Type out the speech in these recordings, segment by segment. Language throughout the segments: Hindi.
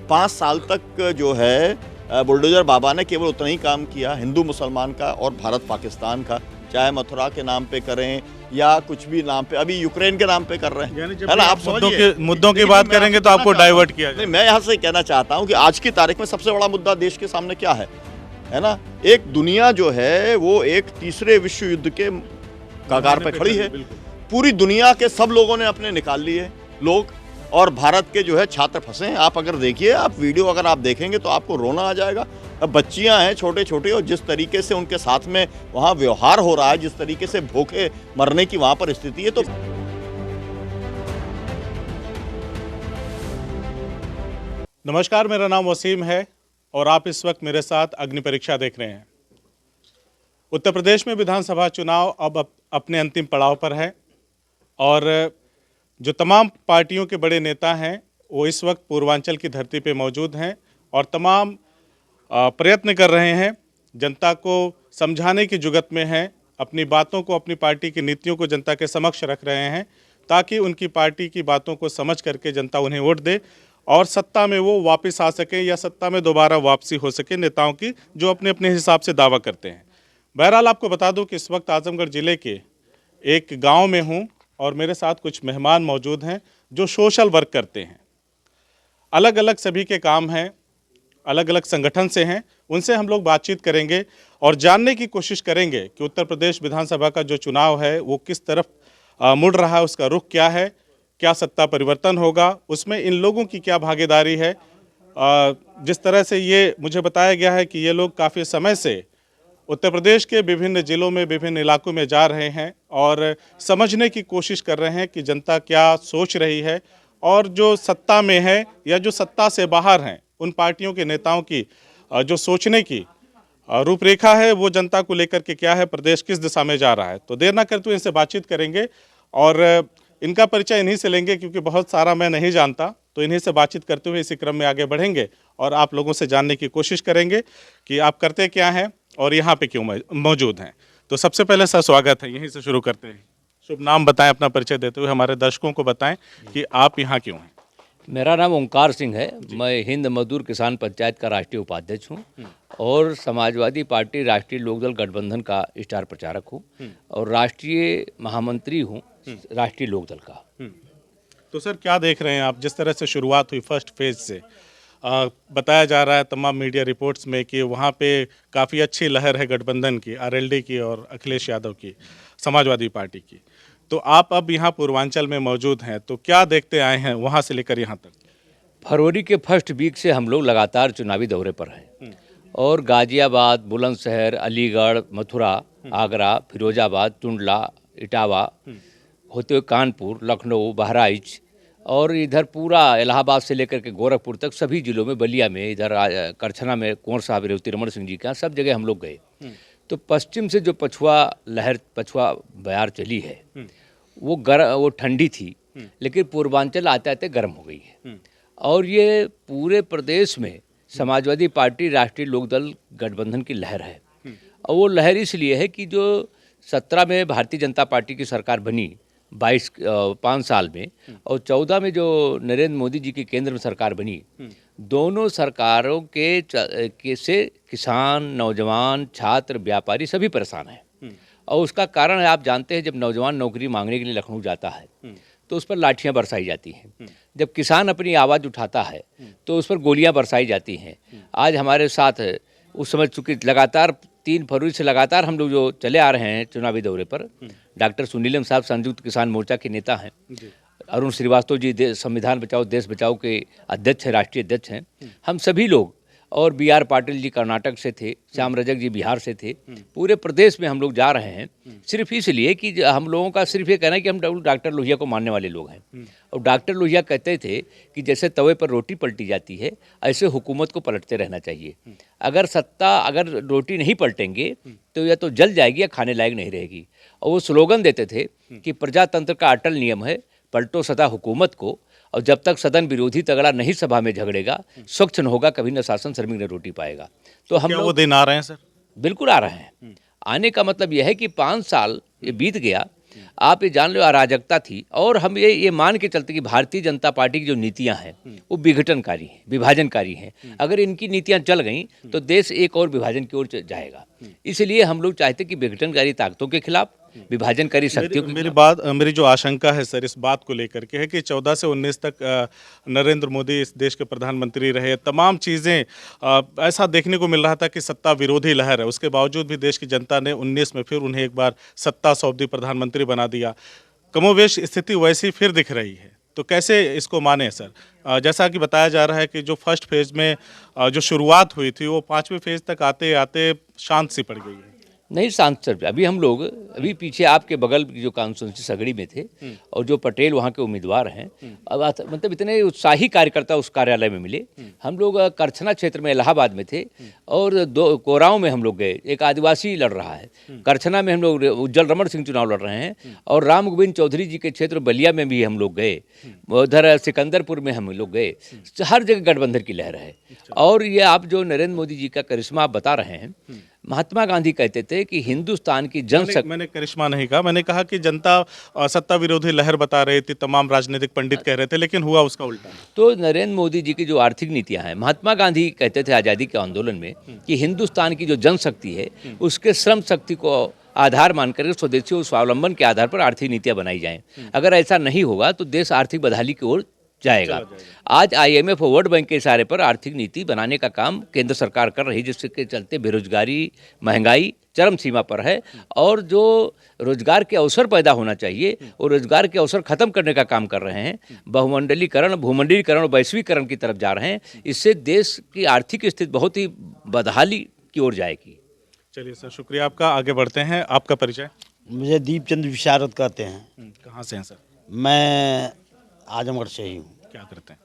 5 साल तक जो है बुलडोज़र बाबा ने केवल उतना ही काम किया, हिंदू मुसलमान का और भारत पाकिस्तान का, चाहे मथुरा के नाम पे करें या कुछ भी नाम पे, अभी यूक्रेन के नाम पे कर रहे हैं, है ना। आप मुद्दों की बात करेंगे तो आपको डाइवर्ट किया जाए। नहीं, मैं यहाँ से कहना चाहता हूँ कि आज की तारीख में सबसे बड़ा मुद्दा देश के सामने क्या है ना। एक दुनिया जो है वो एक तीसरे विश्व युद्ध के कगार पे खड़ी है। पूरी दुनिया के सब लोगों ने अपने निकाल लिए लोग, और भारत के जो है छात्र फंसे हैं। आप अगर देखिए, आप वीडियो अगर आप देखेंगे तो आपको रोना आ जाएगा। अब बच्चियां हैं छोटे छोटे, और जिस तरीके से उनके साथ में वहाँ व्यवहार हो रहा है, जिस तरीके से भूखे मरने की वहाँ पर स्थिति है, तो नमस्कार, मेरा नाम वसीम है और आप इस वक्त मेरे साथ अग्नि परीक्षा देख रहे हैं। उत्तर प्रदेश में विधानसभा चुनाव अब अपने अंतिम पड़ाव पर है और जो तमाम पार्टियों के बड़े नेता हैं वो इस वक्त पूर्वांचल की धरती पे मौजूद हैं और तमाम प्रयत्न कर रहे हैं, जनता को समझाने की जुगत में हैं, अपनी बातों को, अपनी पार्टी की नीतियों को जनता के समक्ष रख रहे हैं ताकि उनकी पार्टी की बातों को समझ करके जनता उन्हें वोट दे और सत्ता में वो वापस आ सके या सत्ता में दोबारा वापसी हो सके नेताओं की, जो अपने अपने हिसाब से दावा करते हैं। बहरहाल आपको बता दूं कि इस वक्त आजमगढ़ ज़िले के एक गांव में हूं और मेरे साथ कुछ मेहमान मौजूद हैं जो सोशल वर्क करते हैं। अलग अलग सभी के काम हैं, अलग अलग संगठन से हैं। उनसे हम लोग बातचीत करेंगे और जानने की कोशिश करेंगे कि उत्तर प्रदेश विधानसभा का जो चुनाव है वो किस तरफ मुड़ रहा है, उसका रुख क्या है, क्या सत्ता परिवर्तन होगा, उसमें इन लोगों की क्या भागीदारी है। जिस तरह से ये मुझे बताया गया है कि ये लोग काफ़ी समय से उत्तर प्रदेश के विभिन्न ज़िलों में, विभिन्न इलाकों में जा रहे हैं और समझने की कोशिश कर रहे हैं कि जनता क्या सोच रही है और जो सत्ता में है या जो सत्ता से बाहर हैं उन पार्टियों के नेताओं की जो सोचने की रूपरेखा है वो जनता को लेकर के क्या है, प्रदेश किस दिशा में जा रहा है। तो देर ना करते हुए इनसे बातचीत करेंगे और इनका परिचय इन्हीं से लेंगे क्योंकि बहुत सारा मैं नहीं जानता, तो इन्हीं से बातचीत करते हुए इसी क्रम में आगे बढ़ेंगे और आप लोगों से जानने की कोशिश करेंगे कि आप करते क्या हैं और यहाँ पे क्यों मौजूद हैं। तो सबसे पहले सर स्वागत है, यहीं से शुरू करते हैं। शुभ नाम बताएं, अपना परिचय देते हुए हमारे दर्शकों को बताएं कि आप यहाँ क्यों हैं। मेरा नाम ओंकार सिंह है, मैं हिंद मजदूर किसान पंचायत का राष्ट्रीय उपाध्यक्ष हूँ और समाजवादी पार्टी राष्ट्रीय लोकदल गठबंधन का स्टार प्रचारक हूँ और राष्ट्रीय महामंत्री हूँ राष्ट्रीय लोकदल का। तो सर क्या देख रहे हैं आप, जिस तरह से शुरुआत हुई फर्स्ट फेज से, बताया जा रहा है तमाम मीडिया रिपोर्ट्स में कि वहाँ पे काफ़ी अच्छी लहर है गठबंधन की, आरएलडी की और अखिलेश यादव की, समाजवादी पार्टी की। तो आप अब यहाँ पूर्वांचल में मौजूद हैं, तो क्या देखते आए हैं वहाँ से लेकर यहाँ तक? फरवरी के फर्स्ट वीक से हम लोग लगातार चुनावी दौरे पर हैं और गाजियाबाद, बुलंदशहर, अलीगढ़, मथुरा, आगरा, फिरोजाबाद, टुंडला, इटावा होते हुए कानपुर, लखनऊ, बहराइच और इधर पूरा इलाहाबाद से लेकर के गोरखपुर तक सभी जिलों में, बलिया में, इधर करछना में कुंवर साहब रेवती रमन सिंह जी का, सब जगह हम लोग गए। तो पश्चिम से जो पछुआ लहर, पछुआ बयार चली है वो ठंडी थी, लेकिन पूर्वांचल आते आते गर्म हो गई है और ये पूरे प्रदेश में समाजवादी पार्टी राष्ट्रीय लोकदल गठबंधन की लहर है। और वो लहर इसलिए है कि जो 17 में भारतीय जनता पार्टी की सरकार बनी 5 साल में और 14 में जो नरेंद्र मोदी जी की केंद्र में सरकार बनी, दोनों सरकारों के से किसान, नौजवान, छात्र, व्यापारी सभी परेशान हैं। और उसका कारण है, आप जानते हैं, जब नौजवान नौकरी मांगने के लिए लखनऊ जाता है तो उस पर लाठियां बरसाई जाती हैं। जब किसान अपनी आवाज़ उठाता है तो उस पर गोलियां बरसाई जाती हैं। आज हमारे साथ उस समय चूँकि लगातार 3 फरवरी से लगातार हम लोग जो चले आ रहे हैं चुनावी दौरे पर, डॉक्टर सुनीलम साहब संयुक्त किसान मोर्चा के नेता हैं, अरुण श्रीवास्तव जी संविधान बचाओ देश बचाओ के अध्यक्ष हैं, राष्ट्रीय अध्यक्ष हैं, हम सभी लोग, और BR पाटिल जी कर्नाटक से थे, श्याम रजक जी बिहार से थे, पूरे प्रदेश में हम लोग जा रहे हैं सिर्फ इसलिए कि हम लोगों का सिर्फ ये कहना है कि हम डॉक्टर लोहिया को मानने वाले लोग हैं। और डॉक्टर लोहिया कहते थे कि जैसे तवे पर रोटी पलटी जाती है ऐसे हुकूमत को पलटते रहना चाहिए। अगर रोटी नहीं पलटेंगे तो या तो जल जाएगी या खाने लायक नहीं रहेगी। और वो स्लोगन देते थे कि प्रजातंत्र का अटल नियम है, पलटो सदा हुकूमत को, और जब तक सदन विरोधी तगड़ा नहीं सभा में झगड़ेगा, स्वच्छ न होगा कभी न शासन, श्रमिक न रोटी पाएगा। तो हम लोग वो दिन आ रहे हैं सर? बिल्कुल आ रहे हैं। आने का मतलब यह है कि 5 साल ये बीत गया आप ये जान लो अराजकता थी, और हम ये मान के चलते कि भारतीय जनता पार्टी की जो नीतियां हैं वो विघटनकारी हैं, विभाजनकारी हैं। अगर इनकी नीतियां चल गई तो देश एक और विभाजन की ओर जाएगा। इसलिए हम लोग चाहते कि विघटनकारी ताकतों के खिलाफ, विभाजनकारी शक्तियों के मेरी जो आशंका है सर इस बात को लेकर के है कि 14 से 19 तक नरेंद्र मोदी इस देश के प्रधानमंत्री रहे, तमाम चीज़ें ऐसा देखने को मिल रहा था कि सत्ता विरोधी लहर है, उसके बावजूद भी देश की जनता ने 19 में फिर उन्हें एक बार सत्ता सौंप दी, प्रधानमंत्री बना दिया। कमोवेश स्थिति वैसी फिर दिख रही है, तो कैसे इसको माने सर? जैसा कि बताया जा रहा है कि जो फर्स्ट फेज में जो शुरुआत हुई थी वो 5वें फेज तक आते आते शांत सी पड़ गई है। नहीं शांत सर, अभी हम लोग अभी पीछे आपके बगल की जो कॉन्स्टिट्यूंसी सगड़ी में थे और जो पटेल वहाँ के उम्मीदवार हैं, अब मतलब इतने उत्साही कार्यकर्ता उस कार्यालय में मिले। हम लोग करछना क्षेत्र में इलाहाबाद में थे और 2 कोराओं में हम लोग गए, एक आदिवासी लड़ रहा है। करछना में हम लोग उज्जवल रमण सिंह चुनाव लड़ रहे हैं, और राम गोविंद चौधरी जी के क्षेत्र बलिया में भी हम लोग गए, उधर सिकंदरपुर में हम लोग गए। हर जगह गठबंधन की लहर है। और ये आप जो नरेंद्र मोदी जी का करिश्मा आप बता रहे हैं, महात्मा गांधी कहते थे कि हिंदुस्तान की जनशक्ति, मैंने करिश्मा नहीं कहा, मैंने कहा कि जनता सत्ता विरोधी लहर बता रही थी, तमाम राजनीतिक पंडित कह रहे थे, लेकिन हुआ उसका उल्टा। तो नरेंद्र मोदी जी की जो आर्थिक नीतियां हैं, महात्मा गांधी कहते थे आज़ादी के आंदोलन में कि हिंदुस्तान की जो जनशक्ति है उसके श्रम शक्ति को आधार मानकर स्वदेशी और स्वावलंबन के आधार पर आर्थिक नीतियां बनाई जाएं। अगर ऐसा नहीं होगा तो देश आर्थिक बदहाली की ओर जाएगा। आज IMF और वर्ल्ड बैंक के इशारे पर आर्थिक नीति बनाने का काम केंद्र सरकार कर रही है, जिसके चलते बेरोजगारी, महंगाई चरम सीमा पर है, और जो रोजगार के अवसर पैदा होना चाहिए वो रोजगार के अवसर खत्म करने का काम कर रहे हैं। बहुमंडलीकरण, भूमंडलीकरण और वैश्वीकरण की तरफ जा रहे हैं। इससे देश की आर्थिक स्थिति बहुत ही बदहाली की ओर जाएगी। चलिए सर, शुक्रिया आपका। आगे बढ़ते हैं। आपका परिचय? मुझे दीपचंद विशारद कहते हैं। कहाँ से हैं सर? मैं आजमगढ़ से ही हूँ। क्या करते हैं?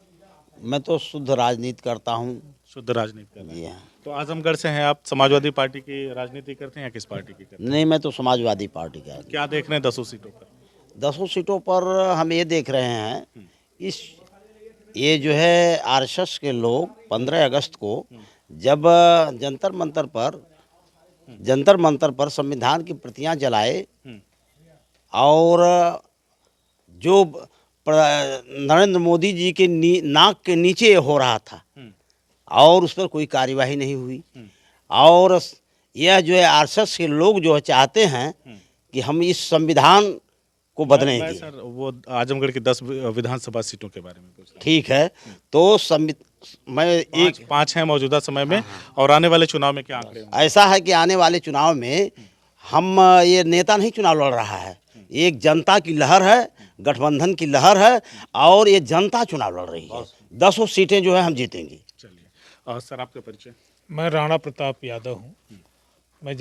मैं तो शुद्ध राजनीति करता हूँ। शुद्ध राजनीति कर रहे जी हैं। हाँ। तो आजमगढ़ से हैं आप, समाजवादी पार्टी की राजनीति करते हैं या किस पार्टी की करते हैं? नहीं, मैं तो समाजवादी पार्टी का। क्या देख रहे हैं 10 सीटों पर? 10 सीटों पर हम ये देख रहे हैं, ये जो है RSS के लोग 15 अगस्त को जब जंतर मंतर पर संविधान की प्रतियां जलाए, और जो नरेंद्र मोदी जी के नाक के नीचे हो रहा था और उस पर कोई कार्यवाही नहीं हुई, और यह जो है RSS के लोग जो चाहते हैं कि हम इस संविधान को बदलेंगे। सर वो आजमगढ़ की 10 विधानसभा सीटों के बारे में पूछ रहा हूं। ठीक है, तो मैं पाँच हैं मौजूदा समय में, और आने वाले चुनाव में क्या आंकड़े होंगे? ऐसा है कि आने वाले चुनाव में हम ये नेता नहीं चुनाव लड़ रहा है, एक जनता की लहर है, गठबंधन की लहर है, और ये जनता चुनाव लड़ रही है। 10 सीटें जो है हम जीतेंगे। चलिए सर, आपका परिचय? मैं राणा प्रताप यादव हूँ। मैं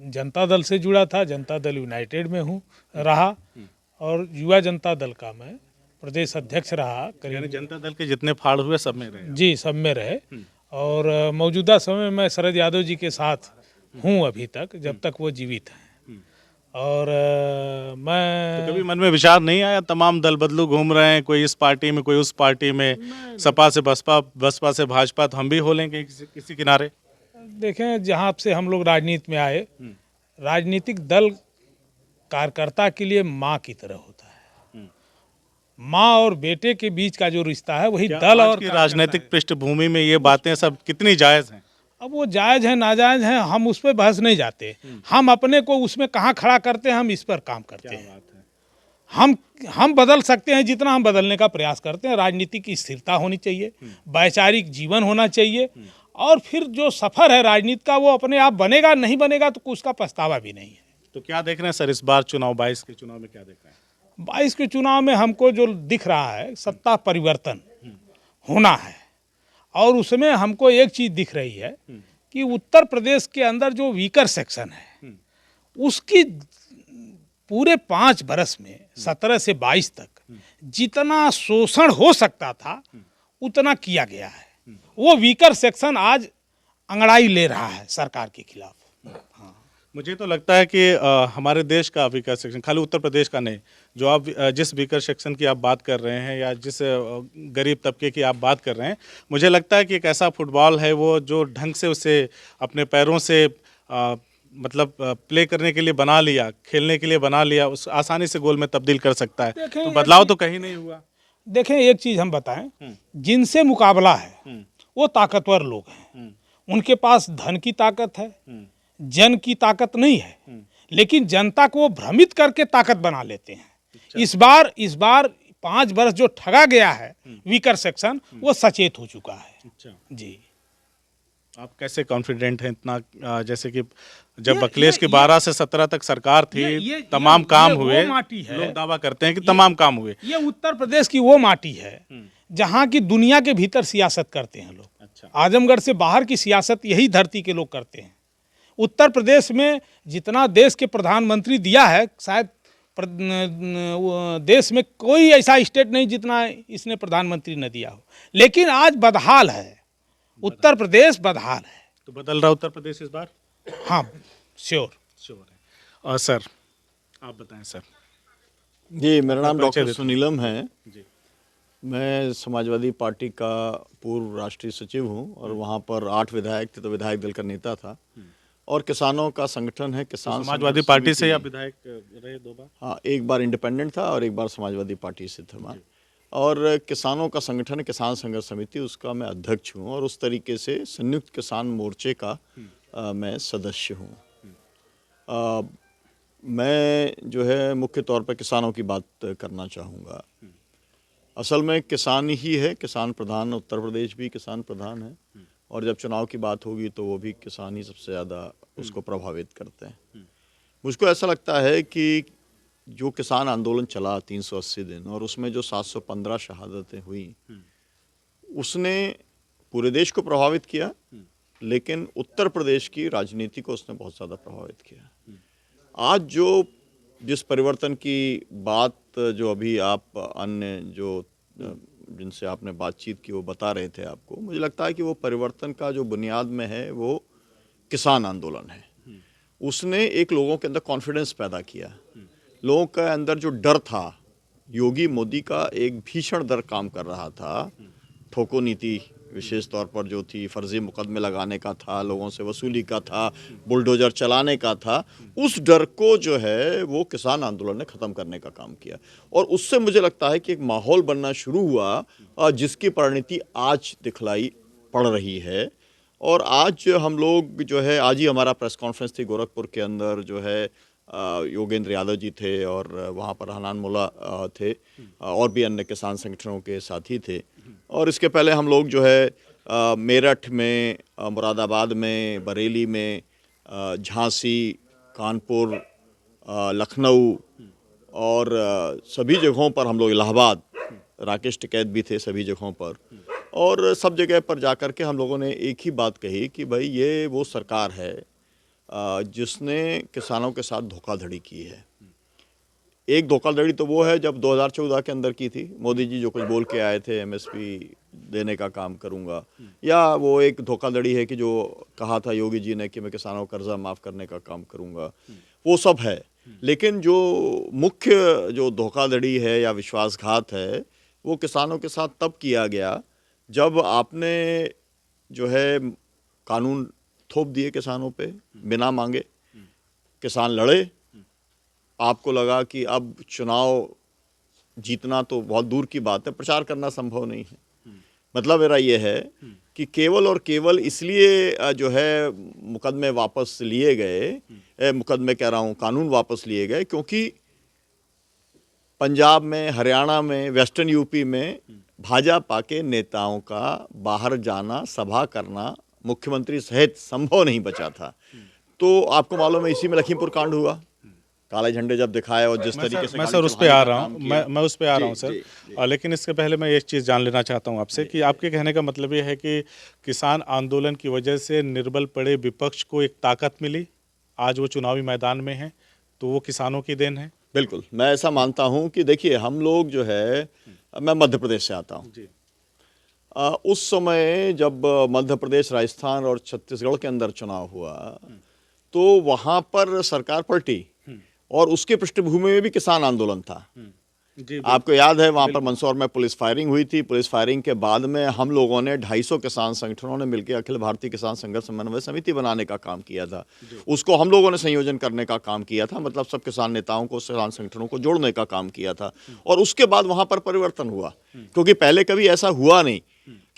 जनता दल से जुड़ा था, जनता दल यूनाइटेड में हूँ रहा, और युवा जनता दल का मैं प्रदेश अध्यक्ष रहा। यानी जनता दल के जितने फाड़ हुए सब में रहे? जी, सब में रहे। और मौजूदा समय में शरद यादव जी के साथ हूँ अभी तक, जब तक वो जीवित हैं। और मैं तो कभी मन में विचार नहीं आया, तमाम दल बदलू घूम रहे हैं, कोई इस पार्टी में कोई उस पार्टी में, सपा से बसपा, बसपा से भाजपा, तो हम भी हो लेंगे किसी किनारे? देखें, जहाँ से हम लोग राजनीति में आए, राजनीतिक दल कार्यकर्ता के लिए माँ की तरह होता है। माँ और बेटे के बीच का जो रिश्ता है वही दल और राजनीतिक पृष्ठभूमि में ये बातें सब कितनी जायज हैं? अब वो जायज़ है नाजायज़ हैं, हम उस पर बहस नहीं जाते। हम अपने को उसमें कहाँ खड़ा करते हैं, हम इस पर काम करते हैं। हम बदल सकते हैं जितना हम बदलने का प्रयास करते हैं। राजनीति की स्थिरता होनी चाहिए, वैचारिक जीवन होना चाहिए, और फिर जो सफ़र है राजनीति का वो अपने आप बनेगा, नहीं बनेगा तो उसका पछतावा भी नहीं है। तो क्या देख रहे हैं सर इस बार चुनाव, 22 के चुनाव में क्या देख रहे हैं? 22 के चुनाव में हमको जो दिख रहा है, सत्ता परिवर्तन होना है, और उसमें हमको एक चीज़ दिख रही है कि उत्तर प्रदेश के अंदर जो वीकर सेक्शन है उसकी पूरे 5 बरस में 17 से 22 तक जितना शोषण हो सकता था उतना किया गया है। वो वीकर सेक्शन आज अंगड़ाई ले रहा है सरकार के खिलाफ। मुझे तो लगता है कि हमारे देश का वीकर सेक्शन, खाली उत्तर प्रदेश का नहीं, जो आप जिस वीकर सेक्शन की आप बात कर रहे हैं या जिस गरीब तबके की आप बात कर रहे हैं, मुझे लगता है कि एक ऐसा फुटबॉल है वो जो ढंग से उसे अपने पैरों से मतलब प्ले करने के लिए बना लिया, खेलने के लिए बना लिया, उस आसानी से गोल में तब्दील कर सकता है। देखें, तो बदलाव तो कहीं नहीं हुआ। देखें, एक चीज हम बताएं, जिनसे मुकाबला है वो ताकतवर लोग हैं, उनके पास धन की ताकत है, जन की ताकत नहीं है, लेकिन जनता को वो भ्रमित करके ताकत बना लेते हैं। इस बार 5 वर्ष जो ठगा गया है वीकर सेक्शन, वो सचेत हो चुका है। जी, आप कैसे कॉन्फिडेंट हैं इतना, जैसे कि जब अखिलेश की 12 से 17 तक सरकार थी, तमाम काम हुए, लोग दावा करते हैं कि तमाम काम हुए। ये उत्तर प्रदेश की वो माटी है जहाँ की दुनिया के भीतर सियासत करते हैं लोग। अच्छा। आजमगढ़ से बाहर की सियासत यही धरती के लोग करते हैं। उत्तर प्रदेश में जितना देश के प्रधानमंत्री दिया है, शायद देश में कोई ऐसा स्टेट नहीं जितना इसने प्रधानमंत्री ने दिया हो। लेकिन आज बदहाल है, उत्तर प्रदेश बदहाल है। तो बदल रहा उत्तर प्रदेश इस बार? हाँ, श्योर है। और सर, आप बताएं सर। जी, मेरा नाम परिचय डॉक्टर देते सुनीलम है। जी। मैं समाजवादी पार्टी का पूर्व राष्ट्रीय सचिव हूँ और वहाँ पर 8 विधायक थे, तो विधायक दल का नेता था। और किसानों का संगठन है किसान समाजवादी संघर्ष पार्टी से समिति। आप विधायक रहे 2 बार? हाँ, एक बार इंडिपेंडेंट था और एक बार समाजवादी पार्टी से था मैं। और किसानों का संगठन है किसान संघर्ष समिति, उसका मैं अध्यक्ष हूँ और उस तरीके से संयुक्त किसान मोर्चे का मैं सदस्य हूँ। मैं जो है मुख्य तौर पर किसानों की बात करना चाहूँगा। असल में किसान ही है, किसान प्रधान, उत्तर प्रदेश भी किसान प्रधान है और जब चुनाव की बात होगी तो वो भी किसान ही सबसे ज़्यादा उसको प्रभावित करते हैं। मुझको ऐसा लगता है कि जो किसान आंदोलन चला 380 दिन और उसमें जो 715 शहादतें हुई, उसने पूरे देश को प्रभावित किया, लेकिन उत्तर प्रदेश की राजनीति को उसने बहुत ज़्यादा प्रभावित किया। आज जो जिस परिवर्तन की बात जो अभी आप अन्य जो जिनसे आपने बातचीत की वो बता रहे थे आपको, मुझे लगता है कि वो परिवर्तन का जो बुनियाद में है वो किसान आंदोलन है। उसने एक लोगों के अंदर कॉन्फिडेंस पैदा किया। लोगों के अंदर जो डर था, योगी मोदी का एक भीषण डर काम कर रहा था। ठोको नीति विशेष तौर पर जो थी, फर्जी मुकदमे लगाने का था, लोगों से वसूली का था, बुलडोजर चलाने का था, उस डर को जो है वो किसान आंदोलन ने ख़त्म करने का काम किया। और उससे मुझे लगता है कि एक माहौल बनना शुरू हुआ जिसकी परिणति आज दिखलाई पड़ रही है। और आज हम लोग जो है, आज ही हमारा प्रेस कॉन्फ्रेंस थी गोरखपुर के अंदर, जो है योगेंद्र यादव जी थे और वहाँ पर हनान मुल्ला थे और भी अन्य किसान संगठनों के साथी थे। और इसके पहले हम लोग जो है मेरठ में, मुरादाबाद में, बरेली में, झांसी, कानपुर, लखनऊ और सभी जगहों पर हम लोग, इलाहाबाद, राकेश टिकैत भी थे सभी जगहों पर, और सब जगह पर जाकर के हम लोगों ने एक ही बात कही कि भाई ये वो सरकार है जिसने किसानों के साथ धोखाधड़ी की है। एक धोखाधड़ी तो वो है जब 2014 के अंदर की थी, मोदी जी जो कुछ बोल के आए थे एमएसपी देने का काम करूंगा, या वो एक धोखाधड़ी है कि जो कहा था योगी जी ने कि मैं किसानों का कर्जा माफ़ करने का काम करूंगा, वो सब है। लेकिन जो मुख्य जो धोखाधड़ी है या विश्वासघात है वो किसानों के साथ तब किया गया जब आपने जो है कानून थोप दिए किसानों पे बिना मांगे। किसान लड़े, आपको लगा कि अब चुनाव जीतना तो बहुत दूर की बात है, प्रचार करना संभव नहीं है। मतलब मेरा ये है कि केवल और केवल इसलिए जो है मुकदमे वापस लिए गए, मुकदमे कह रहा हूँ, कानून वापस लिए गए क्योंकि पंजाब में, हरियाणा में, वेस्टर्न यूपी में भाजपा के नेताओं का बाहर जाना, सभा करना मुख्यमंत्री सहित संभव नहीं बचा था। तो आपको मालूम है इसी में लखीमपुर कांड हुआ, काले झंडे जब दिखाए और जिस तरीके से मैं सर उस पे आ रहा हूँ, मैं उस पे आ रहा हूँ सर। लेकिन इसके पहले मैं एक चीज़ जान लेना चाहता हूँ आपसे कि आपके कहने का मतलब ये है कि किसान आंदोलन की वजह से निर्बल पड़े विपक्ष को एक ताकत मिली, आज वो चुनावी मैदान में है, तो वो किसानों की देन है? बिल्कुल, मैं ऐसा मानता हूँ कि देखिए हम लोग जो है, मैं मध्य प्रदेश से आता हूँ। उस समय जब मध्य प्रदेश, राजस्थान और छत्तीसगढ़ के अंदर चुनाव हुआ तो वहाँ पर सरकार पलटी और उसके पृष्ठभूमि में भी किसान आंदोलन था। जी, आपको याद है वहां पर मंदसौर में पुलिस फायरिंग हुई थी। पुलिस फायरिंग के बाद में हम लोगों ने 250 किसान संगठनों ने मिलकर अखिल भारतीय किसान संघर्ष समन्वय समिति बनाने का काम किया था। उसको हम लोगों ने संयोजन करने का काम किया था, मतलब सब किसान नेताओं को, किसान संगठनों को जोड़ने का काम किया था। और उसके बाद वहां पर परिवर्तन हुआ, क्योंकि पहले कभी ऐसा हुआ नहीं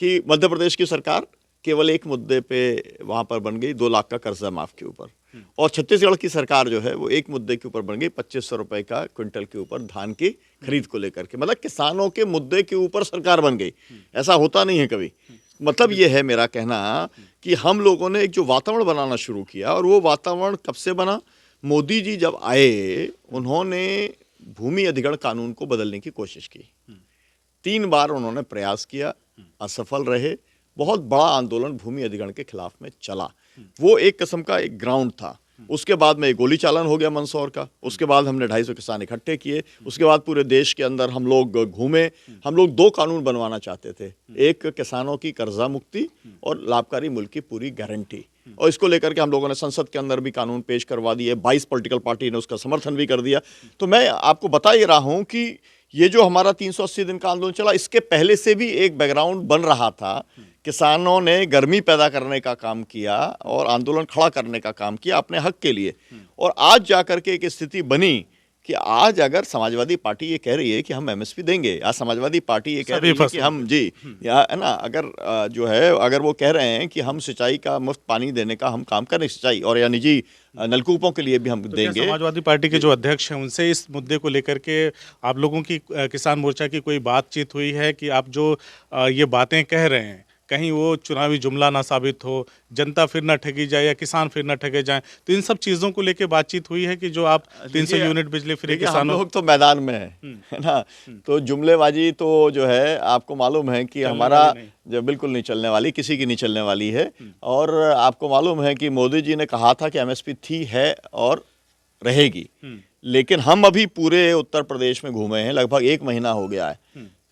कि मध्य प्रदेश की सरकार केवल एक मुद्दे पे वहां पर बन गई, 2 लाख का कर्जा माफ के ऊपर, और छत्तीसगढ़ की सरकार जो है वो एक मुद्दे के ऊपर बन गई, 2500 रुपए का क्विंटल के ऊपर धान की खरीद को लेकर के। मतलब किसानों के मुद्दे के ऊपर सरकार बन गई, ऐसा होता नहीं है कभी। मतलब ये है मेरा कहना कि हम लोगों ने एक जो वातावरण बनाना शुरू किया, और वो वातावरण कब से बना? मोदी जी जब आए, उन्होंने भूमि अधिग्रहण कानून को बदलने की कोशिश की। 3 बार उन्होंने प्रयास किया, असफल रहे। बहुत बड़ा आंदोलन भूमि अधिग्रहण के खिलाफ में चला। वो एक किस्म का एक ग्राउंड था। उसके बाद में एक गोली चालन हो गया मंदसौर का। उसके बाद हमने 250 किसान इकट्ठे किए। उसके बाद पूरे देश के अंदर हम लोग घूमे। हम लोग 2 कानून बनवाना चाहते थे, एक किसानों की कर्जा मुक्ति और लाभकारी मूल्य की पूरी गारंटी। और इसको लेकर के हम लोगों ने संसद के अंदर भी कानून पेश करवा दिए। 22 पॉलिटिकल पार्टी ने उसका समर्थन भी कर दिया। तो मैं आपको बता ही रहा हूं कि ये जो हमारा 380 दिन का आंदोलन चला, इसके पहले से भी एक बैकग्राउंड बन रहा था। किसानों ने गर्मी पैदा करने का काम किया और आंदोलन खड़ा करने का काम किया अपने हक के लिए। और आज जाकर के एक स्थिति बनी कि आज अगर समाजवादी पार्टी ये कह रही है कि हम एमएसपी देंगे, आज समाजवादी पार्टी ये कह रही है कि हम जी या है ना, अगर जो है अगर वो कह रहे हैं कि हम सिंचाई का मुफ्त पानी देने का हम काम करें, सिंचाई और या निजी नलकूपों के लिए भी हम देंगे। समाजवादी पार्टी के जो अध्यक्ष हैं उनसे इस मुद्दे को लेकर के आप लोगों की किसान मोर्चा की कोई बातचीत हुई है कि आप जो ये बातें कह रहे हैं कहीं वो चुनावी जुमला ना साबित हो, जनता फिर ना ठगी जाए या किसान फिर ना ठगे जाएं? तो इन सब चीज़ों को लेके बातचीत हुई है कि जो आप 300 यूनिट बिजली फ्री किसानों, हम लोग तो मैदान में है ना, तो जुमलेबाजी तो जो है आपको मालूम है कि हमारा जो बिल्कुल नहीं चलने वाली, किसी की नहीं चलने वाली है। और आपको मालूम है कि मोदी जी ने कहा था कि एमएसपी थी, है और रहेगी। लेकिन हम अभी पूरे उत्तर प्रदेश में घूमे हैं, लगभग 1 महीना हो गया है।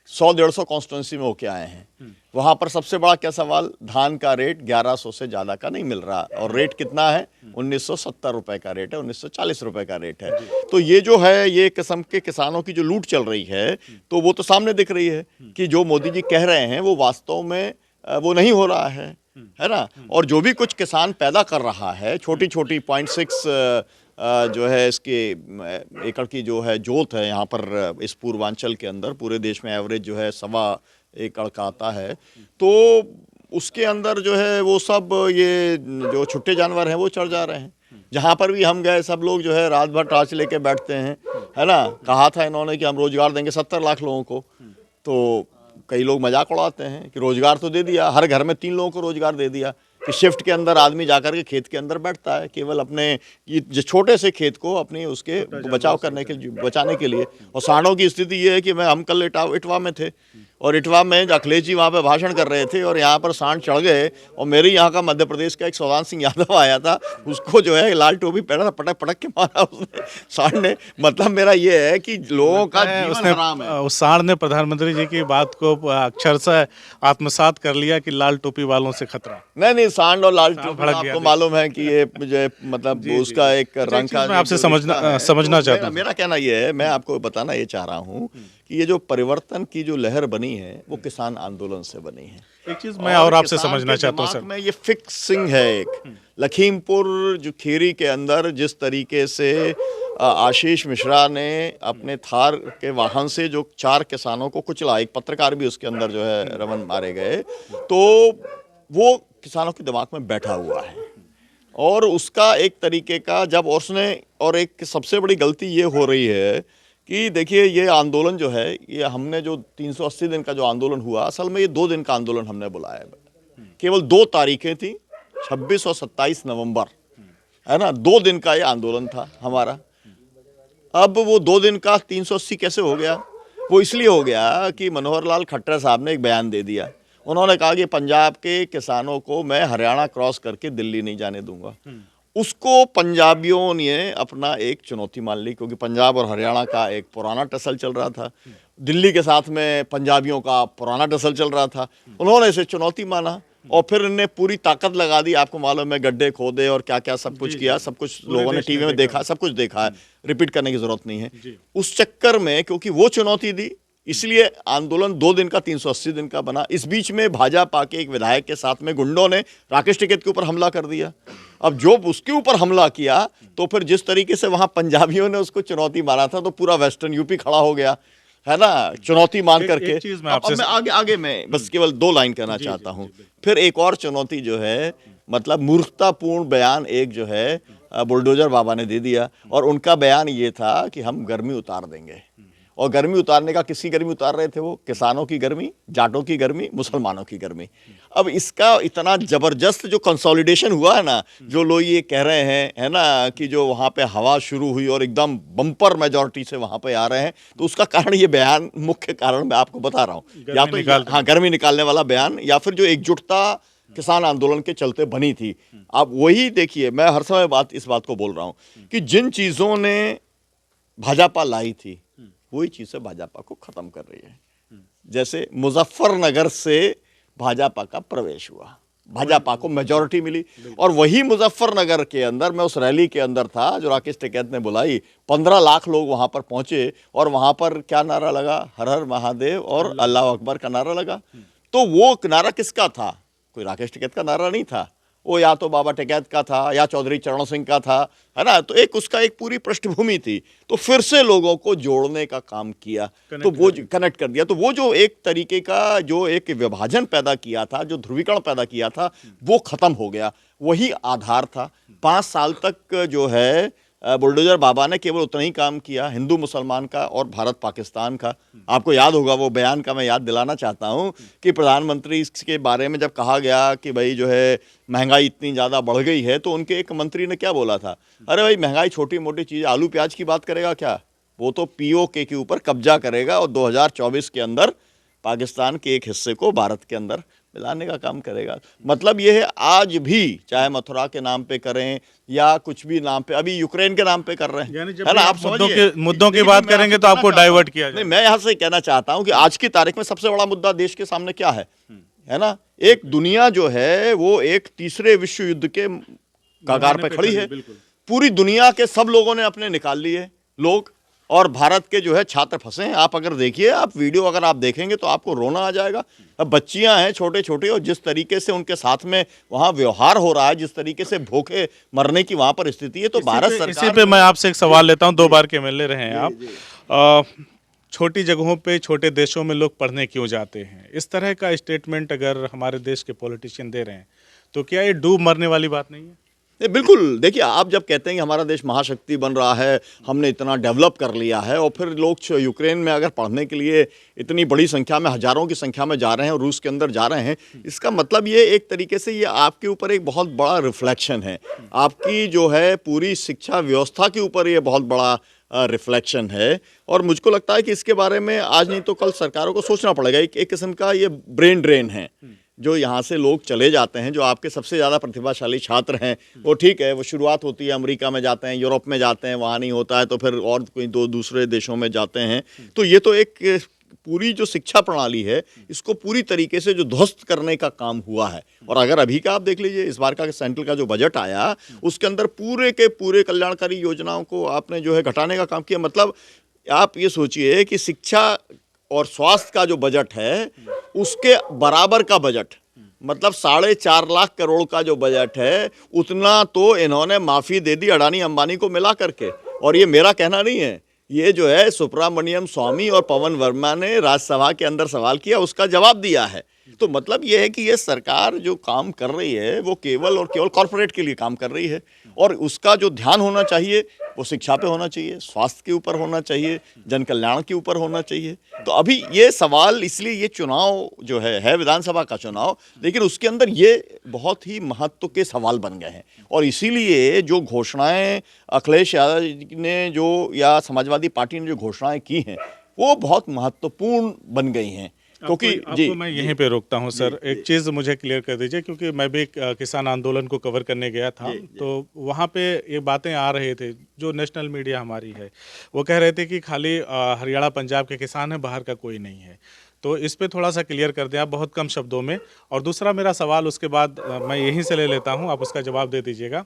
100-150 कॉन्स्टिट्यूंसी में होके आए हैं। वहां पर सबसे बड़ा क्या सवाल, धान का रेट 1100 से ज्यादा का नहीं मिल रहा, और रेट कितना है? 1970 रुपए का रेट है, 1940 रुपए का रेट है। तो ये जो है, ये किस्म के किसानों की जो लूट चल रही है, तो वो तो सामने दिख रही है कि जो मोदी जी कह रहे हैं वो वास्तव में वो नहीं हो रहा है ना। और जो भी कुछ किसान पैदा कर रहा है, छोटी छोटी 0.6 जो है इसके एकड़ की जो है जोत है यहाँ पर इस पूर्वांचल के अंदर, पूरे देश में एवरेज जो है 1.25 एकड़ का आता है। तो उसके अंदर जो है वो सब ये जो छुट्टे जानवर हैं वो चढ़ जा रहे हैं। जहाँ पर भी हम गए, सब लोग जो है रात भर टॉर्च लेके बैठते हैं, है ना। कहा था इन्होंने कि हम रोजगार देंगे 70 लाख लोगों को, तो कई लोग मजाक उड़ाते हैं कि रोजगार तो दे दिया, हर घर में 3 लोगों को रोजगार दे दिया कि शिफ्ट के अंदर आदमी जाकर के खेत के अंदर बैठता है, केवल अपने ये छोटे से खेत को अपने उसके बचाव करने के बचाने के लिए। और सांडों की स्थिति ये है कि हम कल इटवा में थे, और इटवा में अखिलेश जी वहाँ पे भाषण कर रहे थे और यहाँ पर सांड चढ़ गए, और मेरे यहाँ का मध्य प्रदेश का एक सौदान सिंह यादव आया था, उसको जो है लाल टोपी पहना, पटक पटक के मारा उसने, सांड ने। मतलब मेरा ये है कि लोगों का जीवन हराम है। उस सांड ने प्रधानमंत्री जी की बात को अक्षरशः आत्मसात कर लिया कि लाल टोपी वालों से खतरा। नहीं, सांड और लाल टोपी आपको मालूम है कि ये जो मतलब उसका एक रंग का, मैं आपसे समझना चाहता हूँ। मेरा कहना ये है, मैं आपको बताना ये चाह रहा हूँ कि ये जो परिवर्तन की जो लहर बनी है वो किसान आंदोलन से बनी है। एक चीज मैं और आपसे समझना चाहता हूँ सर, में ये फिक्सिंग है एक। लखीमपुर जो खीरी के अंदर जिस तरीके से आशीष मिश्रा ने अपने थार के वाहन से जो 4 किसानों को कुचला, एक पत्रकार भी उसके अंदर जो है रमन मारे गए, तो वो किसानों के दिमाग में बैठा हुआ है। और उसका एक तरीके का जब उसने, और एक सबसे बड़ी गलती ये हो रही है कि देखिए ये आंदोलन जो है, ये हमने जो 380 दिन का जो आंदोलन हुआ, असल में ये 2 दिन का आंदोलन हमने बुलाया। केवल 2 तारीखें थी, 26 और 27 नवंबर, है ना। 2 दिन का ये आंदोलन था हमारा। अब वो 2 दिन का 380 कैसे हो गया? वो इसलिए हो गया कि मनोहर लाल खट्टर साहब ने एक बयान दे दिया। उन्होंने कहा कि पंजाब के किसानों को मैं हरियाणा क्रॉस करके दिल्ली नहीं जाने दूंगा। उसको पंजाबियों ने अपना एक चुनौती मान ली, क्योंकि पंजाब और हरियाणा का एक पुराना टसल चल रहा था, दिल्ली के साथ में पंजाबियों का पुराना टसल चल रहा था। उन्होंने इसे चुनौती माना और फिर इन्हें पूरी ताकत लगा दी। आपको मालूम है गड्ढे खोदे और क्या क्या सब कुछ किया, सब कुछ लोगों ने टीवी में देखा, सब कुछ देखा है, रिपीट करने की जरूरत नहीं है। उस चक्कर में क्योंकि वो चुनौती दी, इसलिए आंदोलन 2 दिन का 380 दिन का बना। इस बीच में भाजपा के एक विधायक के साथ में गुंडों ने राकेश टिकैत के ऊपर हमला कर दिया। अब जो उसके ऊपर हमला किया तो फिर जिस तरीके से वहां पंजाबियों ने उसको चुनौती मारा था, तो पूरा वेस्टर्न यूपी खड़ा हो गया, है ना, चुनौती मान करके। अब मैं आगे मैं बस केवल 2 लाइन कहना चाहता हूं। फिर एक और चुनौती जो है, मतलब मूर्खतापूर्ण बयान एक जो है बुलडोजर बाबा ने दे दिया, और उनका बयान ये था कि हम गर्मी उतार देंगे। और गर्मी उतारने का, किसकी गर्मी उतार रहे थे वो? किसानों की गर्मी, जाटों की गर्मी, मुसलमानों की गर्मी। अब इसका इतना जबरदस्त जो कंसोलिडेशन हुआ है ना, जो लोग ये कह रहे हैं, है ना, कि जो वहाँ पे हवा शुरू हुई और एकदम बम्पर मेजॉरिटी से वहाँ पे आ रहे हैं, तो उसका कारण ये बयान, मुख्य कारण मैं आपको बता रहा हूँ। या तो हाँ, गर्मी निकालने वाला बयान, या फिर जो एकजुटता किसान आंदोलन के चलते बनी थी। आप वही देखिए, मैं हर समय इस बात को बोल रहा हूँ कि जिन चीज़ों ने भाजपा लाई थी, वही चीज़ें भाजपा को खत्म कर रही है। जैसे मुजफ्फरनगर से भाजपा का प्रवेश हुआ, भाजपा को मेजॉरिटी मिली, और वही मुजफ्फरनगर के अंदर, मैं उस रैली के अंदर था जो राकेश टिकैत ने बुलाई, 15 लाख लोग वहां पर पहुंचे, और वहां पर क्या नारा लगा? हर हर महादेव और अल्लाह अकबर का नारा लगा। तो वो नारा किसका था? कोई राकेश टिकैत का नारा नहीं था, वो या तो बाबा टिकैत का था या चौधरी चरण सिंह का था, है ना। तो एक उसका एक पूरी पृष्ठभूमि थी। तो फिर से लोगों को जोड़ने का काम किया, तो वो कनेक्ट कर दिया। तो वो जो एक तरीके का जो एक विभाजन पैदा किया था, जो ध्रुवीकरण पैदा किया था, वो खत्म हो गया। वही आधार था। 5 साल तक जो है बुलडोजर बाबा ने केवल उतना ही काम किया, हिंदू मुसलमान का और भारत पाकिस्तान का। आपको याद होगा वो बयान का, मैं याद दिलाना चाहता हूं कि प्रधानमंत्री इसके बारे में जब कहा गया कि भाई जो है महंगाई इतनी ज़्यादा बढ़ गई है, तो उनके एक मंत्री ने क्या बोला था? अरे भाई, महंगाई छोटी मोटी चीज़, आलू प्याज की बात करेगा क्या? वो तो POK के ऊपर कब्जा करेगा और 2024 के अंदर पाकिस्तान के एक हिस्से को भारत के अंदर मिलाने का काम करेगा। मतलब ये है, आज भी चाहे मथुरा के नाम पे करें या कुछ भी नाम पे, अभी यूक्रेन के नाम पे कर रहे हैं, है ना। आप मुद्दों की बात करेंगे तो आपको डाइवर्ट किया जाए। नहीं, मैं यहाँ से कहना चाहता हूँ कि आज की तारीख में सबसे बड़ा मुद्दा देश के सामने क्या है ना। एक दुनिया जो है वो एक तीसरे विश्व युद्ध के कगार पे खड़ी है। पूरी दुनिया के सब लोगों ने अपने निकाल लिए लोग, और भारत के जो है छात्र फंसे हैं। आप अगर देखिए, आप वीडियो अगर आप देखेंगे तो आपको रोना आ जाएगा। अब बच्चियां हैं छोटे छोटे, और जिस तरीके से उनके साथ में वहाँ व्यवहार हो रहा है, जिस तरीके से भूखे मरने की वहाँ पर स्थिति है, तो भारत सरकार। इसी पे मैं आपसे एक सवाल लेता हूँ। 2 बार के MLA रहे हैं आप। छोटी जगहों पे, छोटे देशों में लोग पढ़ने क्यों जाते हैं? इस तरह का स्टेटमेंट अगर हमारे देश के पॉलिटिशियन दे रहे हैं, तो क्या ये डूब मरने वाली बात नहीं है? बिल्कुल। देखिए, आप जब कहते हैं कि हमारा देश महाशक्ति बन रहा है, हमने इतना डेवलप कर लिया है, और फिर लोग यूक्रेन में अगर पढ़ने के लिए इतनी बड़ी संख्या में, हजारों की संख्या में जा रहे हैं और रूस के अंदर जा रहे हैं, इसका मतलब ये एक तरीके से ये आपके ऊपर एक बहुत बड़ा रिफ्लेक्शन है। आपकी जो है पूरी शिक्षा व्यवस्था के ऊपर ये बहुत बड़ा रिफ्लेक्शन है। और मुझको लगता है कि इसके बारे में आज नहीं तो कल सरकारों को सोचना पड़ेगा। एक किस्म का ये ब्रेन ड्रेन है। जो यहाँ से लोग चले जाते हैं, जो आपके सबसे ज़्यादा प्रतिभाशाली छात्र हैं, वो ठीक है, वो शुरुआत होती है अमेरिका में जाते हैं, यूरोप में जाते हैं, वहाँ नहीं होता है तो फिर और कोई दूसरे देशों में जाते हैं। तो ये तो एक पूरी जो शिक्षा प्रणाली है, इसको पूरी तरीके से जो ध्वस्त करने का काम हुआ है। और अगर अभी का आप देख लीजिए, इस बार का सेंट्रल का जो बजट आया, उसके अंदर पूरे के पूरे कल्याणकारी योजनाओं को आपने जो है घटाने का काम किया। मतलब आप ये सोचिए कि शिक्षा और स्वास्थ्य का जो बजट है, उसके बराबर का बजट, मतलब 4.5 लाख करोड़ का जो बजट है, उतना तो इन्होंने माफ़ी दे दी अडानी अंबानी को मिला करके। और ये मेरा कहना नहीं है, ये जो है सुब्रमण्यम स्वामी और पवन वर्मा ने राज्यसभा के अंदर सवाल किया, उसका जवाब दिया है। तो मतलब ये है कि ये सरकार जो काम कर रही है, वो केवल और केवल कॉर्पोरेट के लिए काम कर रही है, और उसका जो ध्यान होना चाहिए वो शिक्षा पे होना चाहिए, स्वास्थ्य के ऊपर होना चाहिए, जन कल्याण के ऊपर होना चाहिए। तो अभी ये सवाल, इसलिए ये चुनाव जो है विधानसभा का चुनाव, लेकिन उसके अंदर ये बहुत ही महत्व के सवाल बन गए हैं। और इसीलिए जो घोषणाएं अखिलेश यादव ने जो, या समाजवादी पार्टी ने जो घोषणाएं की हैं, वो बहुत महत्वपूर्ण बन गई हैं। क्योंकि आपको मैं यहीं पे रोकता हूं सर, एक चीज़ मुझे क्लियर कर दीजिए, क्योंकि मैं भी किसान आंदोलन को कवर करने गया था, तो वहाँ पे ये बातें आ रहे थे। जो नेशनल मीडिया हमारी है, वो कह रहे थे कि खाली हरियाणा पंजाब के किसान हैं, बाहर का कोई नहीं है। तो इस पे थोड़ा सा क्लियर कर दें आप बहुत कम शब्दों में। और दूसरा मेरा सवाल उसके बाद मैं यहीं से ले लेता हूं, आप उसका जवाब दे दीजिएगा।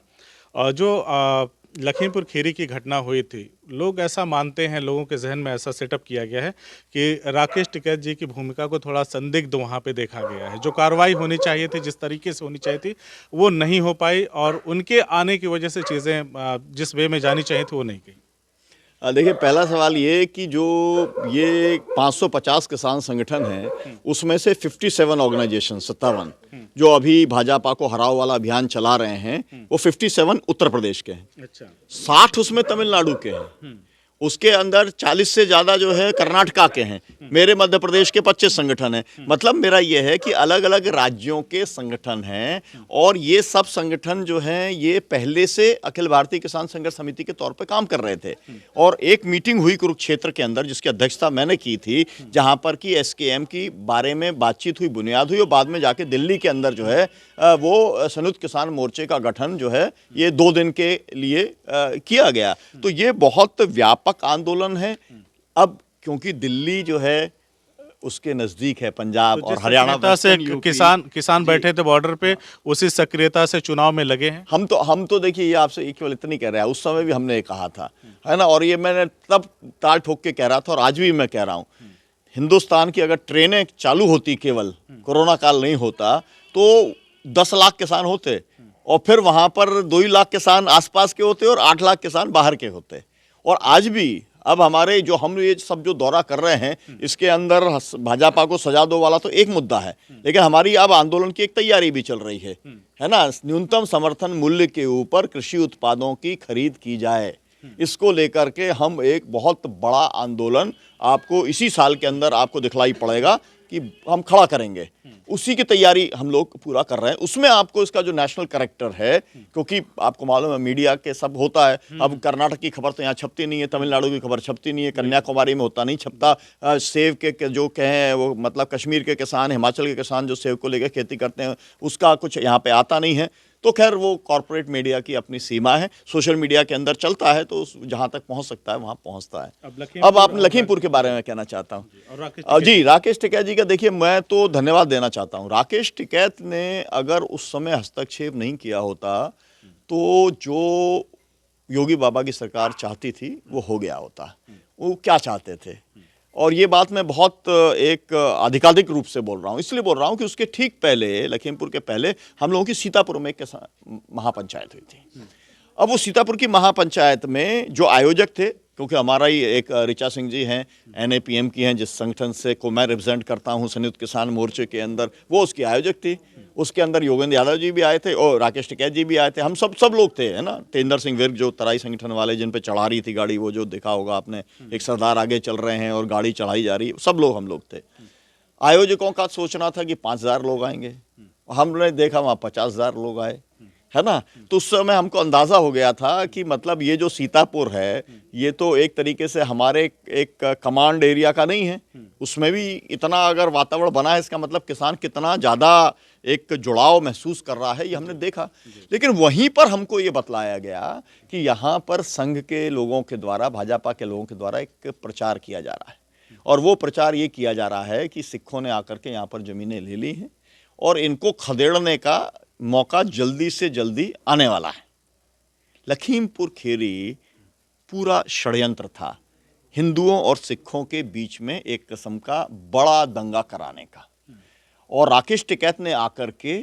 जो लखीमपुर खीरी की घटना हुई थी, लोग ऐसा मानते हैं, लोगों के जहन में ऐसा सेटअप किया गया है कि राकेश टिकैत जी की भूमिका को थोड़ा संदिग्ध वहाँ पे देखा गया है। जो कार्रवाई होनी चाहिए थी, जिस तरीके से होनी चाहिए थी, वो नहीं हो पाई और उनके आने की वजह से चीज़ें जिस वे में जानी चाहिए थी वो नहीं गई। देखिए, पहला सवाल ये कि जो ये 550 किसान संगठन है, उसमें से 57 ऑर्गेनाइजेशन 57 जो अभी भाजपा को हराओ वाला अभियान चला रहे हैं, वो 57 उत्तर प्रदेश के हैं। अच्छा। 60 उसमें तमिलनाडु के हैं। उसके अंदर 40 से ज़्यादा जो है कर्नाटका के हैं। मेरे मध्य प्रदेश के 25 संगठन हैं। मतलब मेरा ये है कि अलग अलग राज्यों के संगठन हैं और ये सब संगठन जो हैं ये पहले से अखिल भारतीय किसान संघर्ष समिति के तौर पे काम कर रहे थे। और एक मीटिंग हुई कुरुक्षेत्र के अंदर जिसकी अध्यक्षता मैंने की थी, जहाँ पर कि एसकेएम की बारे में बातचीत हुई, बुनियाद हुई और बाद में जाके दिल्ली के अंदर जो है वो संयुक्त किसान मोर्चे का गठन जो है ये 2 दिन के लिए किया गया। तो ये बहुत व्यापक आंदोलन है। अब क्योंकि दिल्ली जो है उसके नजदीक है, पंजाब और हरियाणा से किसान बैठे थे बॉर्डर पे, उसी सक्रियता से चुनाव में लगे हैं। हम तो देखिए, ये आपसे केवल इतनी कह रहे हैं, उस समय भी हमने कहा था, है ना, और ये मैंने तब ताल ठोक के कह रहा था और आज भी मैं कह रहा हूँ, हिंदुस्तान की अगर ट्रेनें चालू होती, केवल कोरोना काल नहीं होता, तो 10 लाख किसान होते और फिर वहां पर 2 लाख किसान आसपास के होते और 8 लाख किसान बाहर के होते। और आज भी अब हमारे जो हम ये सब जो दौरा कर रहे हैं, इसके अंदर भाजपा को सजा दो वाला तो एक मुद्दा है, लेकिन हमारी अब आंदोलन की एक तैयारी भी चल रही है ना। न्यूनतम समर्थन मूल्य के ऊपर कृषि उत्पादों की खरीद की जाए, इसको लेकर के हम एक बहुत बड़ा आंदोलन आपको इसी साल के अंदर आपको दिखलाई पड़ेगा कि हम खड़ा करेंगे। उसी की तैयारी हम लोग पूरा कर रहे हैं। उसमें आपको इसका जो नेशनल कैरेक्टर है, क्योंकि आपको मालूम है मीडिया के सब होता है। अब कर्नाटक की खबर तो यहाँ छपती नहीं है, तमिलनाडु की खबर छपती नहीं है, कन्याकुमारी में होता नहीं छपता। सेब के जो कहें वो मतलब कश्मीर के किसान, हिमाचल के किसान जो सेब को लेकर खेती करते हैं, उसका कुछ यहाँ पे आता नहीं है। तो खैर वो कॉर्पोरेट मीडिया की अपनी सीमा है, सोशल मीडिया के अंदर चलता है, तो जहां तक पहुंच सकता है वहां पहुंचता है। अब आप लखीमपुर के बारे में कहना चाहता हूं। जी, राकेश टिकैत जी का देखिए, मैं तो धन्यवाद देना चाहता हूं। राकेश टिकैत ने अगर उस समय हस्तक्षेप नहीं किया होता तो जो योगी बाबा की सरकार चाहती थी वो हो गया होता। वो क्या चाहते थे, और ये बात मैं बहुत एक आधिकारिक रूप से बोल रहा हूँ, इसलिए बोल रहा हूँ कि उसके ठीक पहले, लखीमपुर के पहले, हम लोगों की सीतापुर में एक महापंचायत हुई थी। अब वो सीतापुर की महापंचायत में जो आयोजक थे, क्योंकि हमारा ही एक ऋचा सिंह जी हैं, NAPM की हैं, जिस संगठन से को मैं रिप्रेजेंट करता हूं संयुक्त किसान मोर्चे के अंदर, वो उसकी आयोजक थी। उसके अंदर योगेंद्र यादव जी भी आए थे और राकेश टिकैत जी भी आए थे। हम सब लोग थे, है ना। तेंदर सिंह विर्क जो तराई संगठन वाले, जिन पे चढ़ा रही थी गाड़ी, वो जो देखा होगा आपने, एक सरदार आगे चल रहे हैं और गाड़ी चढ़ाई जा रही है, सब लोग हम लोग थे। आयोजकों का सोचना था कि 5000 लोग आएंगे, हमने देखा वहाँ 50,000 लोग आए, है ना। तो उस समय हमको अंदाजा हो गया था कि मतलब ये जो सीतापुर है, ये तो एक तरीके से हमारे एक कमांड एरिया का नहीं है। उसमें भी इतना अगर वातावरण बना है, इसका मतलब किसान कितना ज़्यादा एक जुड़ाव महसूस कर रहा है, ये हमने देखा। लेकिन वहीं पर हमको ये बतलाया गया कि यहाँ पर संघ के लोगों के द्वारा, भाजपा के लोगों के द्वारा एक प्रचार किया जा रहा है, और वो प्रचार ये किया जा रहा है कि सिखों ने आकर के यहाँ पर ज़मीनें ले ली हैं और इनको खदेड़ने का मौका जल्दी से जल्दी आने वाला है। लखीमपुर खीरी पूरा षड्यंत्र था हिंदुओं और सिखों के बीच में एक किस्म का बड़ा दंगा कराने का, और राकेश टिकैत ने आकर के,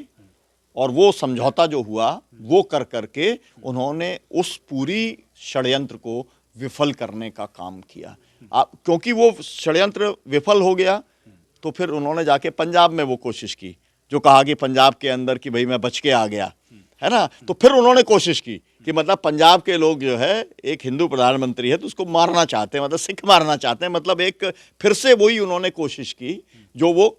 और वो समझौता जो हुआ वो कर करके उन्होंने उस पूरी षड्यंत्र को विफल करने का काम किया। क्योंकि वो षड्यंत्र विफल हो गया तो फिर उन्होंने जाके पंजाब में वो कोशिश की, जो कहा कि पंजाब के अंदर कि भाई मैं बच के आ गया, है ना। तो फिर उन्होंने कोशिश की कि मतलब पंजाब के लोग जो है, एक हिंदू प्रधानमंत्री है तो उसको मारना चाहते हैं, मतलब सिख मारना चाहते हैं, मतलब एक फिर से वही उन्होंने कोशिश की जो वो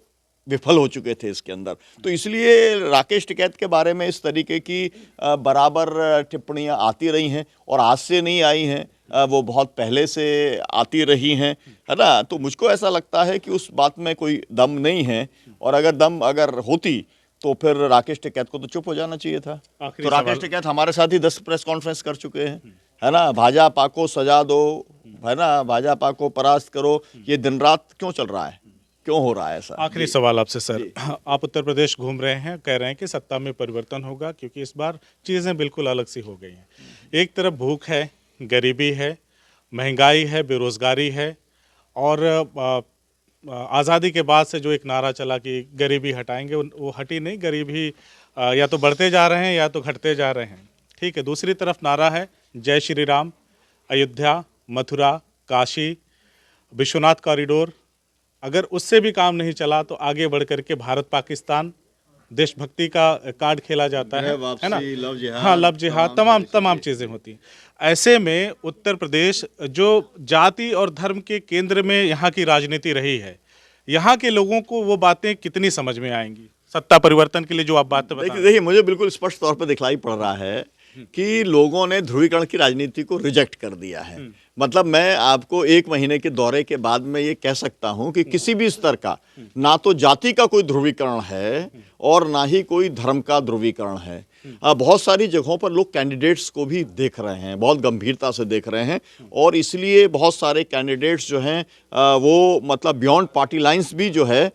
विफल हो चुके थे इसके अंदर। तो इसलिए राकेश टिकैत के बारे में इस तरीके की बराबर टिप्पणियां आती रही हैं, और आज से नहीं आई हैं, वो बहुत पहले से आती रही हैं, है ना। तो मुझको ऐसा लगता है कि उस बात में कोई दम नहीं है, और अगर दम होती तो फिर राकेश टिकैत को तो चुप हो जाना चाहिए था। तो राकेश टिकैत हमारे साथ ही 10 प्रेस कॉन्फ्रेंस कर चुके हैं, है ना। भाजपा को सजा दो, है ना, भाजपा को परास्त करो, ये दिन रात क्यों चल रहा है, क्यों हो रहा है ऐसा? आखिरी सवाल आपसे सर, आप उत्तर प्रदेश घूम रहे हैं, कह रहे हैं कि सत्ता में परिवर्तन होगा क्योंकि इस बार चीज़ें बिल्कुल अलग सी हो गई हैं। एक तरफ भूख है, गरीबी है, महंगाई है, बेरोजगारी है, और आज़ादी के बाद से जो एक नारा चला कि गरीबी हटाएंगे, वो हटी नहीं। गरीबी या तो बढ़ते जा रहे हैं या तो घटते जा रहे हैं। ठीक है, दूसरी तरफ नारा है जय श्री राम, अयोध्या, मथुरा, काशी, विश्वनाथ कॉरिडोर। अगर उससे भी काम नहीं चला तो आगे बढ़ करके भारत पाकिस्तान देशभक्ति का कार्ड खेला जाता है ना? लव जिहाद, हाँ, लव जिहाद, तमाम चीज़ें होती हैं। ऐसे में उत्तर प्रदेश जो जाति और धर्म के केंद्र में यहाँ की राजनीति रही है, यहाँ के लोगों को वो बातें कितनी समझ में आएंगी सत्ता परिवर्तन के लिए जो आप बातें बता? देखिए, मुझे बिल्कुल स्पष्ट तौर पर दिखलाई पड़ रहा है कि लोगों ने ध्रुवीकरण की राजनीति को रिजेक्ट कर दिया है। मतलब मैं आपको 1 महीने के दौरे के बाद में ये कह सकता हूं कि किसी भी स्तर का ना तो जाति का कोई ध्रुवीकरण है और ना ही कोई धर्म का ध्रुवीकरण है। बहुत सारी जगहों पर लोग कैंडिडेट्स को भी देख रहे हैं, बहुत गंभीरता से देख रहे हैं, और इसलिए बहुत सारे कैंडिडेट्स जो हैं वो मतलब बियॉन्ड पार्टी लाइंस भी जो है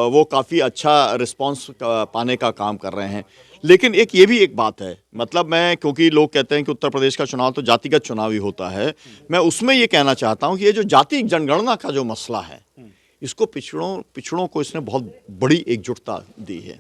वो काफ़ी अच्छा रिस्पांस पाने का काम कर रहे हैं। लेकिन ये भी एक बात है, मतलब मैं, क्योंकि लोग कहते हैं कि उत्तर प्रदेश का चुनाव तो जातिगत चुनाव ही होता है, मैं उसमें ये कहना चाहता हूं कि ये जो जाति जनगणना का जो मसला है, इसको पिछड़ों को इसने बहुत बड़ी एकजुटता दी है।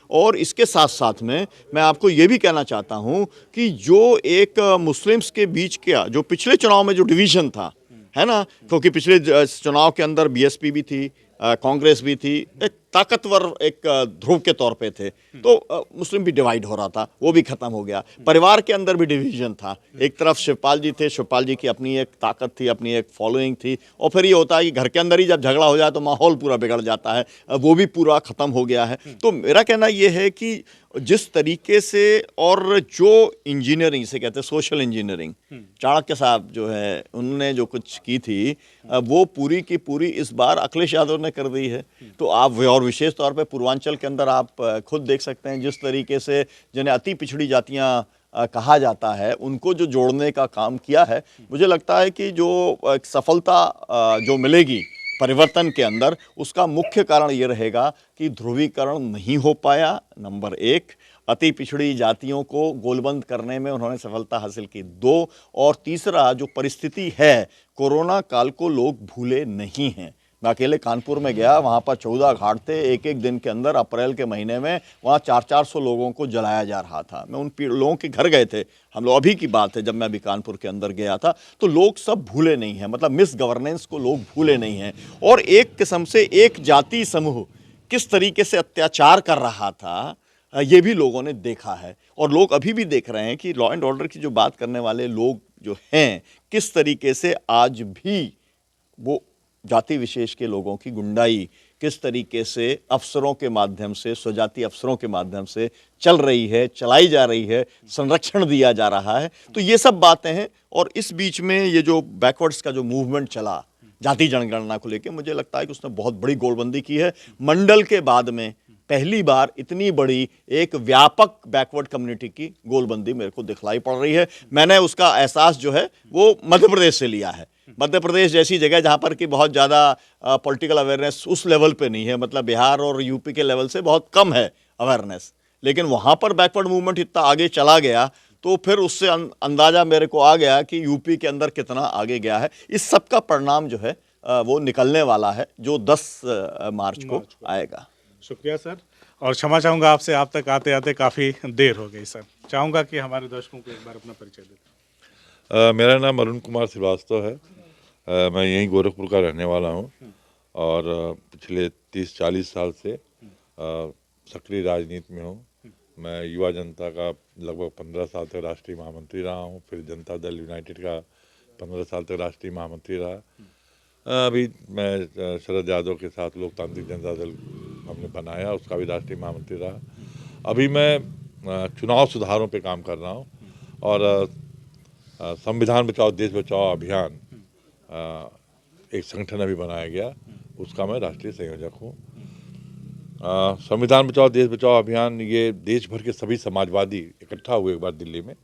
और इसके साथ साथ में मैं आपको ये भी कहना चाहता हूं कि जो एक मुस्लिम्स के बीच का जो पिछले चुनाव में जो डिवीजन था, है ना, क्योंकि पिछले चुनाव के अंदर बीएसपी भी थी, कांग्रेस भी थी, एक ताकतवर एक ध्रुव के तौर पे थे, तो मुस्लिम भी डिवाइड हो रहा था, वो भी खत्म हो गया। परिवार के अंदर भी डिवीजन था, एक तरफ शिवपाल जी थे, शिवपाल जी की अपनी एक ताकत थी, अपनी एक फॉलोइंग थी, और फिर ये होता है कि घर के अंदर ही जब झगड़ा हो जाए तो माहौल पूरा बिगड़ जाता है, वो भी पूरा खत्म हो गया है। तो मेरा कहना ये है कि जिस तरीके से, और जो इंजीनियरिंग इसे कहते हैं सोशल इंजीनियरिंग, चाणक्य साहब जो है उन्होंने जो कुछ की थी वो पूरी की पूरी इस बार अखिलेश यादव ने कर दी है। तो आप, और विशेष तौर पे पूर्वांचल के अंदर आप खुद देख सकते हैं जिस तरीके से जिन्हें अति पिछड़ी जातियां कहा जाता है, उनको जो जोड़ने का काम किया है, मुझे लगता है कि जो सफलता जो मिलेगी परिवर्तन के अंदर, उसका मुख्य कारण ये रहेगा कि ध्रुवीकरण नहीं हो पाया, नंबर 1, अति पिछड़ी जातियों को गोलबंद करने में उन्होंने सफलता हासिल की, 2, और तीसरा जो परिस्थिति है, कोरोना काल को लोग भूले नहीं हैं। मैं अकेले कानपुर में गया, वहाँ पर 14 घाट थे, एक दिन के अंदर अप्रैल के महीने में वहाँ 400-400 लोगों को जलाया जा रहा था। मैं उन लोगों के घर गए थे, हम लोग, अभी की बात है जब मैं अभी कानपुर के अंदर गया था, तो लोग सब भूले नहीं हैं, मतलब मिस गवर्नेंस को लोग भूले नहीं हैं। और एक किस्म से एक जाति समूह किस तरीके से अत्याचार कर रहा था, ये भी लोगों ने देखा है, और लोग अभी भी देख रहे हैं कि लॉ एंड ऑर्डर की जो बात करने वाले लोग जो हैं, किस तरीके से आज भी वो जाति विशेष के लोगों की गुंडाई किस तरीके से अफसरों के माध्यम से, स्वजाति अफसरों के माध्यम से चल रही है, चलाई जा रही है, संरक्षण दिया जा रहा है। तो ये सब बातें हैं, और इस बीच में ये जो बैकवर्ड्स का जो मूवमेंट चला जाति जनगणना को लेकर, मुझे लगता है कि उसने बहुत बड़ी गोलबंदी की है। मंडल के बाद में पहली बार इतनी बड़ी एक व्यापक बैकवर्ड कम्युनिटी की गोलबंदी मेरे को दिखलाई पड़ रही है। मैंने उसका एहसास जो है वो मध्य प्रदेश से लिया है। मध्य प्रदेश जैसी जगह जहाँ पर कि बहुत ज़्यादा पॉलिटिकल अवेयरनेस उस लेवल पे नहीं है, मतलब बिहार और यूपी के लेवल से बहुत कम है अवेयरनेस, लेकिन वहाँ पर बैकवर्ड मूवमेंट इतना आगे चला गया, तो फिर उससे अंदाज़ा मेरे को आ गया कि यूपी के अंदर कितना आगे गया है। इस सब का परिणाम जो है वो निकलने वाला है, जो 10 मार्च को आएगा। शुक्रिया सर, और क्षमा चाहूँगा आपसे, आप तक आते आते काफ़ी देर हो गई सर। चाहूँगा कि हमारे दर्शकों को एक बार अपना परिचय दें। मेरा नाम अरुण कुमार श्रीवास्तव है। मैं यहीं गोरखपुर का रहने वाला हूँ, और पिछले 30-40 साल से सक्रिय राजनीति में हूँ। मैं युवा जनता का लगभग 15 साल तक राष्ट्रीय महामंत्री रहा हूँ, फिर जनता दल यूनाइटेड का 15 साल तक राष्ट्रीय महामंत्री रहा। अभी मैं शरद यादव के साथ लोकतांत्रिक जनता दल हमने बनाया, उसका भी राष्ट्रीय महामंत्री रहा। अभी मैं चुनाव सुधारों पे काम कर रहा हूँ, और संविधान बचाओ देश बचाओ अभियान एक संगठन अभी बनाया गया, उसका मैं राष्ट्रीय संयोजक हूँ। संविधान बचाओ देश बचाओ अभियान, ये देश भर के सभी समाजवादी इकट्ठा हुए एक बार दिल्ली में,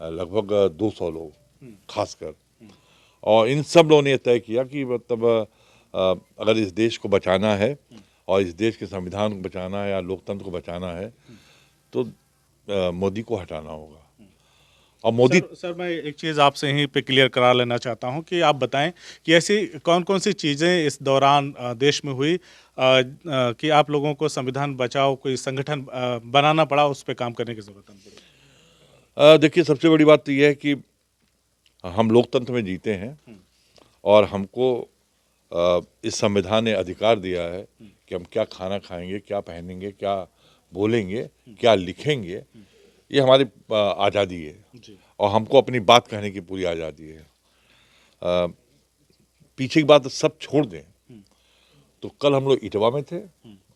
लगभग 200 लोग खासकर, और इन सब लोगों ने तय किया कि मतलब अगर इस देश को बचाना है और इस देश के संविधान को बचाना है या लोकतंत्र को बचाना है तो मोदी को हटाना होगा। और मोदी सर मैं एक चीज़ आपसे यहीं पे क्लियर करा लेना चाहता हूं कि आप बताएं कि ऐसी कौन कौन सी चीज़ें इस दौरान देश में हुई कि आप लोगों को संविधान बचाओ कोई संगठन बनाना पड़ा, उस पर काम करने की जरूरत है? देखिए, सबसे बड़ी बात तो यह है कि हम लोकतंत्र में जीते हैं और हमको इस संविधान ने अधिकार दिया है कि हम क्या खाना खाएंगे, क्या पहनेंगे, क्या बोलेंगे, क्या लिखेंगे। ये हमारी आज़ादी है और हमको अपनी बात कहने की पूरी आज़ादी है। पीछे की बात सब छोड़ दें तो कल हम लोग इटवा में थे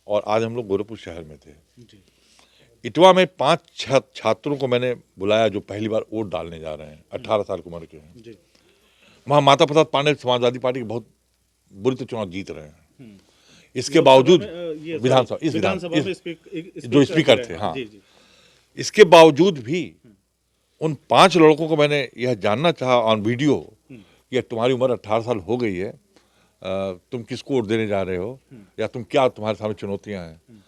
और आज हम लोग गोरखपुर शहर में थे। इटवा में 5 छात्रों को मैंने बुलाया जो पहली बार वोट डालने जा रहे हैं, 18 साल की उम्र के हैं। वहाँ माता प्रसाद पांडे समाजवादी पार्टी के बहुत बुरी तरह चुनाव जीत रहे हैं। इसके बावजूद विधानसभा में जो स्पीकर थे, हाँ, इसके बावजूद भी उन 5 लड़कों को मैंने यह जानना चाहा ऑन वीडियो कि तुम्हारी उम्र 18 साल हो गई है, तुम किसको वोट देने जा रहे हो या तुम क्या, तुम्हारे सामने चुनौतियां हैं।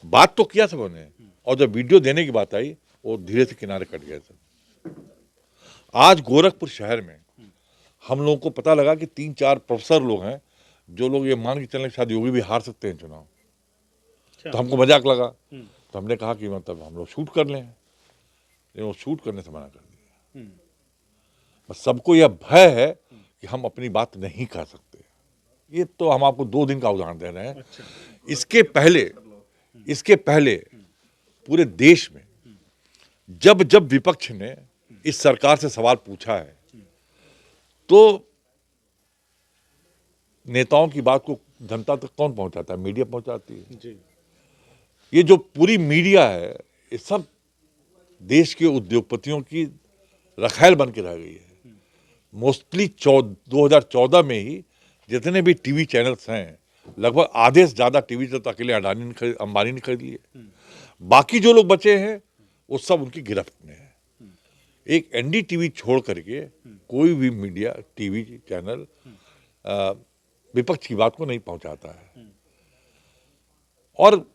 बात तो किया सबों ने और जब वीडियो देने की बात आई वो धीरे से किनारे कट गए सब। आज गोरखपुर शहर में हम लोगों को पता लगा कि 3-4 प्रोफेसर लोग हैं जो लोग ये मान के चलने शायद योगी भी हार सकते हैं चुनाव। तो हमको मजाक लगा तो हमने कहा कि मतलब हम लोग शूट कर लें, लेकिन वो शूट करने से मना कर दिया। बस सबको यह भय है कि हम अपनी बात नहीं कह सकते। ये तो हम आपको 2 दिन का उदाहरण दे रहे हैं। इसके पहले पूरे देश में जब जब विपक्ष ने इस सरकार से सवाल पूछा है तो नेताओं की बात को जनता तक कौन पहुंचाता है? मीडिया पहुंचाती है। ये जो पूरी मीडिया है ये सब देश के उद्योगपतियों की रखैल बन के रह गई है। मोस्टली 2014 में ही जितने भी टीवी चैनल्स हैं लगभग आधे से ज्यादा टीवी तो अकेले अंबानी ने खरीद लिए। बाकी जो लोग बचे हैं वो सब उनकी गिरफ्त में है। एक एनडीटीवी छोड़ करके कोई भी मीडिया टीवी चैनल विपक्ष की बात को नहीं पहुंचाता है। और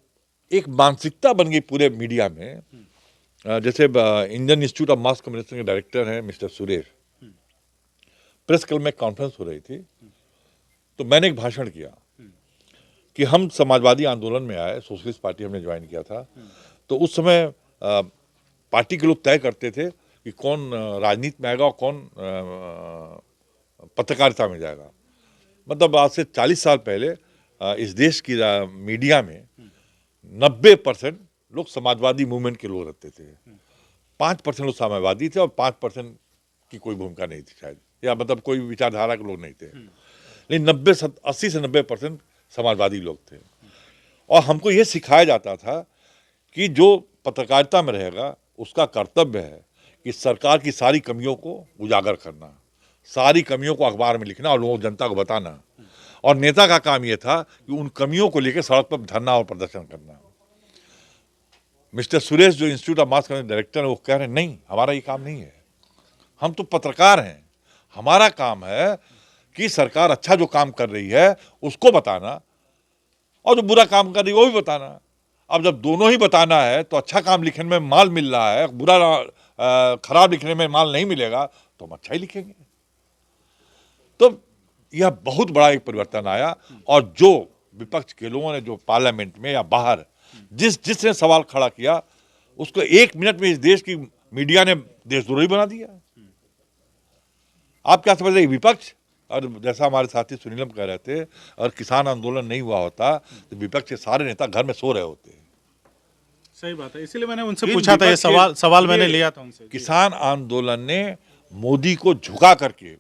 एक मानसिकता बन गई पूरे मीडिया में। जैसे Indian institute of mass communication के डायरेक्टर हैं मिस्टर सुरेश, प्रेस क्लब में कॉन्फ्रेंस हो रही थी तो मैंने एक भाषण किया कि हम समाजवादी आंदोलन में आए, सोशलिस्ट पार्टी हमने ज्वाइन किया था। तो उस समय पार्टी के लोग तय करते थे कि कौन राजनीति में आएगा और कौन पत्रकारिता में जाएगा। मतलब आज से 40 साल पहले इस देश की मीडिया में 90% लोग समाजवादी मूवमेंट के लोग रहते थे, 5% लोग साम्यवादी थे और 5% की कोई भूमिका नहीं थी शायद, या मतलब कोई विचारधारा के लोग नहीं थे। लेकिन 80 से 90% समाजवादी लोग थे। और हमको ये सिखाया जाता था कि जो पत्रकारिता में रहेगा उसका कर्तव्य है कि सरकार की सारी कमियों को उजागर करना, सारी कमियों को अखबार में लिखना और लोगों जनता को बताना। और नेता का काम यह था कि उन कमियों को लेकर सड़क पर धरना और प्रदर्शन करना। मिस्टर सुरेश जो institute of mass communication director है वो कह रहे हैं नहीं, हमारा ये काम नहीं है, हम तो पत्रकार हैं, हमारा काम है कि सरकार अच्छा जो काम कर रही है उसको बताना और जो बुरा काम कर रही है वो भी बताना। अब जब दोनों ही बताना है तो अच्छा काम लिखने में माल मिल रहा है, बुरा खराब लिखने में माल नहीं मिलेगा तो हम अच्छा ही लिखेंगे। तो यह बहुत बड़ा एक परिवर्तन आया। और जो विपक्ष के लोगों ने जो पार्लियामेंट में या बाहर जिसने सवाल खड़ा किया उसको 1 मिनट में इस देश की मीडिया ने देशद्रोही बना दिया। आप क्या समझ रहे हैं? विपक्ष, और जैसा हमारे साथी सुनीलम कह रहे थे, और किसान आंदोलन नहीं हुआ होता तो विपक्ष के सारे नेता घर में सो रहे होते। सही बात है, इसीलिए मैंने उनसे पूछा था, ये सवाल मैंने लिया था उनसे। किसान आंदोलन ने मोदी को झुका करके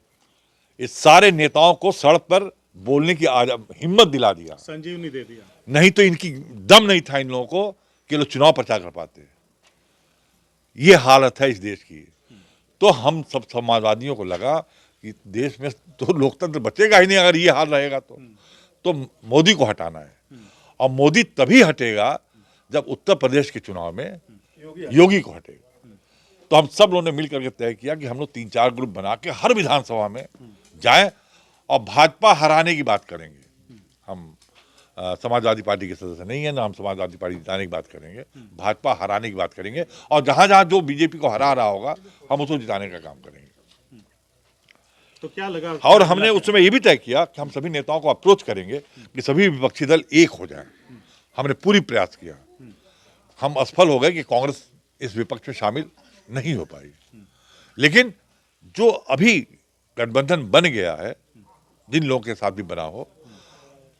इस सारे नेताओं को सड़क पर बोलने की हिम्मत दिला दिया, संजीवनी दे दिया। नहीं तो इनकी दम नहीं था इन लोगों को कि लोग चुनाव प्रचार कर पाते। ये हालत है इस देश की। तो हम सब समाजवादियों को लगा कि देश में तो लोकतंत्र बचेगा ही नहीं अगर ये हाल रहेगा तो मोदी को हटाना है। और मोदी तभी हटेगा जब उत्तर प्रदेश के चुनाव में योगी को हटेगा। तो हम सब लोगों ने मिल करके तय किया कि हम लोग 3-4 ग्रुप बना के हर विधानसभा में जाएं और भाजपा हराने की बात करेंगे। हम समाजवादी पार्टी के सदस्य नहीं है, ना हम समाजवादी पार्टी जिताने की बात करेंगे, भाजपा हराने की बात करेंगे, और जहां जहां जो बीजेपी को हरा रहा होगा हम उसको जिताने का काम करेंगे। तो क्या लगा? और हमने उस समय ये भी तय किया कि हम सभी नेताओं को अप्रोच करेंगे कि सभी विपक्षी दल एक हो जाएं। हमने पूरी प्रयास किया, हम असफल हो गए कि कांग्रेस इस विपक्ष में शामिल नहीं हो पाई, लेकिन जो अभी गठबंधन बन गया है, जिन लोगों के साथ भी बना हो,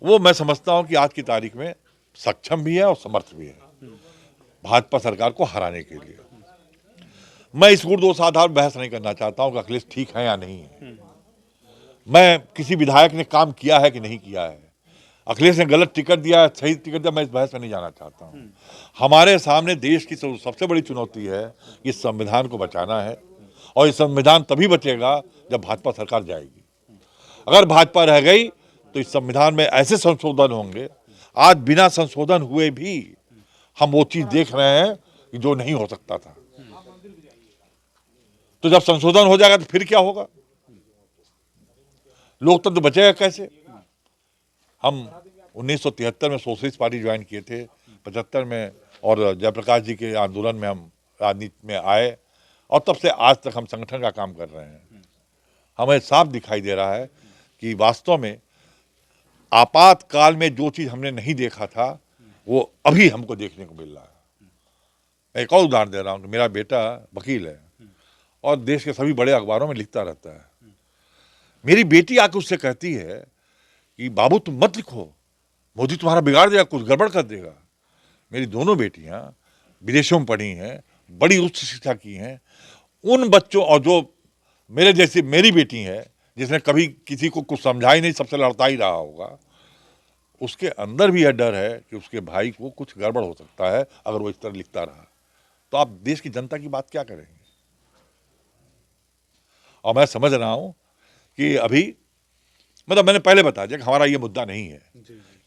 वो मैं समझता हूं कि आज की तारीख में सक्षम भी है और समर्थ भी है भाजपा सरकार को हराने के लिए। मैं इस गुण आधार बहस नहीं करना चाहता हूं कि अखिलेश ठीक है या नहीं है, मैं किसी विधायक ने काम किया है कि नहीं किया है, अखिलेश ने गलत टिकट दिया है, सही टिकट दिया, मैं इस बहस में नहीं जाना चाहता हूं। हमारे सामने देश की सबसे बड़ी चुनौती है कि इस संविधान को बचाना है, और ये संविधान तभी बचेगा जब भाजपा सरकार जाएगी। अगर भाजपा रह गई तो इस संविधान में ऐसे संशोधन होंगे, आज बिना संशोधन हुए भी हम वो चीज देख रहे हैं कि जो नहीं हो सकता था। तो जब संशोधन हो जाएगा तो फिर क्या होगा? लोकतंत्र बचेगा कैसे? हम 1973 में सोशलिस्ट पार्टी ज्वाइन किए थे, 75 में और जयप्रकाश जी के आंदोलन में हम राजनीति में आए, और तब से आज तक हम संगठन का काम कर रहे हैं। हमें साफ दिखाई दे रहा है कि वास्तव में आपातकाल में जो चीज हमने नहीं देखा था वो अभी हमको देखने को मिल रहा है। मैं एक और उदाहरण दे रहा हूं कि मेरा बेटा वकील है और देश के सभी बड़े अखबारों में लिखता रहता है। मेरी बेटी आके उससे कहती है कि बाबू तुम मत लिखो, मोदी तुम्हारा बिगाड़ देगा, कुछ गड़बड़ कर देगा। मेरी दोनों बेटियां विदेशों में पढ़ी हैं, बड़ी उच्च शिक्षा की हैं। उन बच्चों, और जो मेरे जैसी मेरी बेटी है जिसने कभी किसी को कुछ समझा ही नहीं, सबसे लड़ता ही रहा होगा, उसके अंदर भी यह डर है कि उसके भाई को कुछ गड़बड़ हो सकता है अगर वो इस तरह लिखता रहा। तो आप देश की जनता की बात क्या करेंगे? और मैं समझ रहा हूं कि अभी मतलब मैंने पहले बता दिया कि हमारा ये मुद्दा नहीं है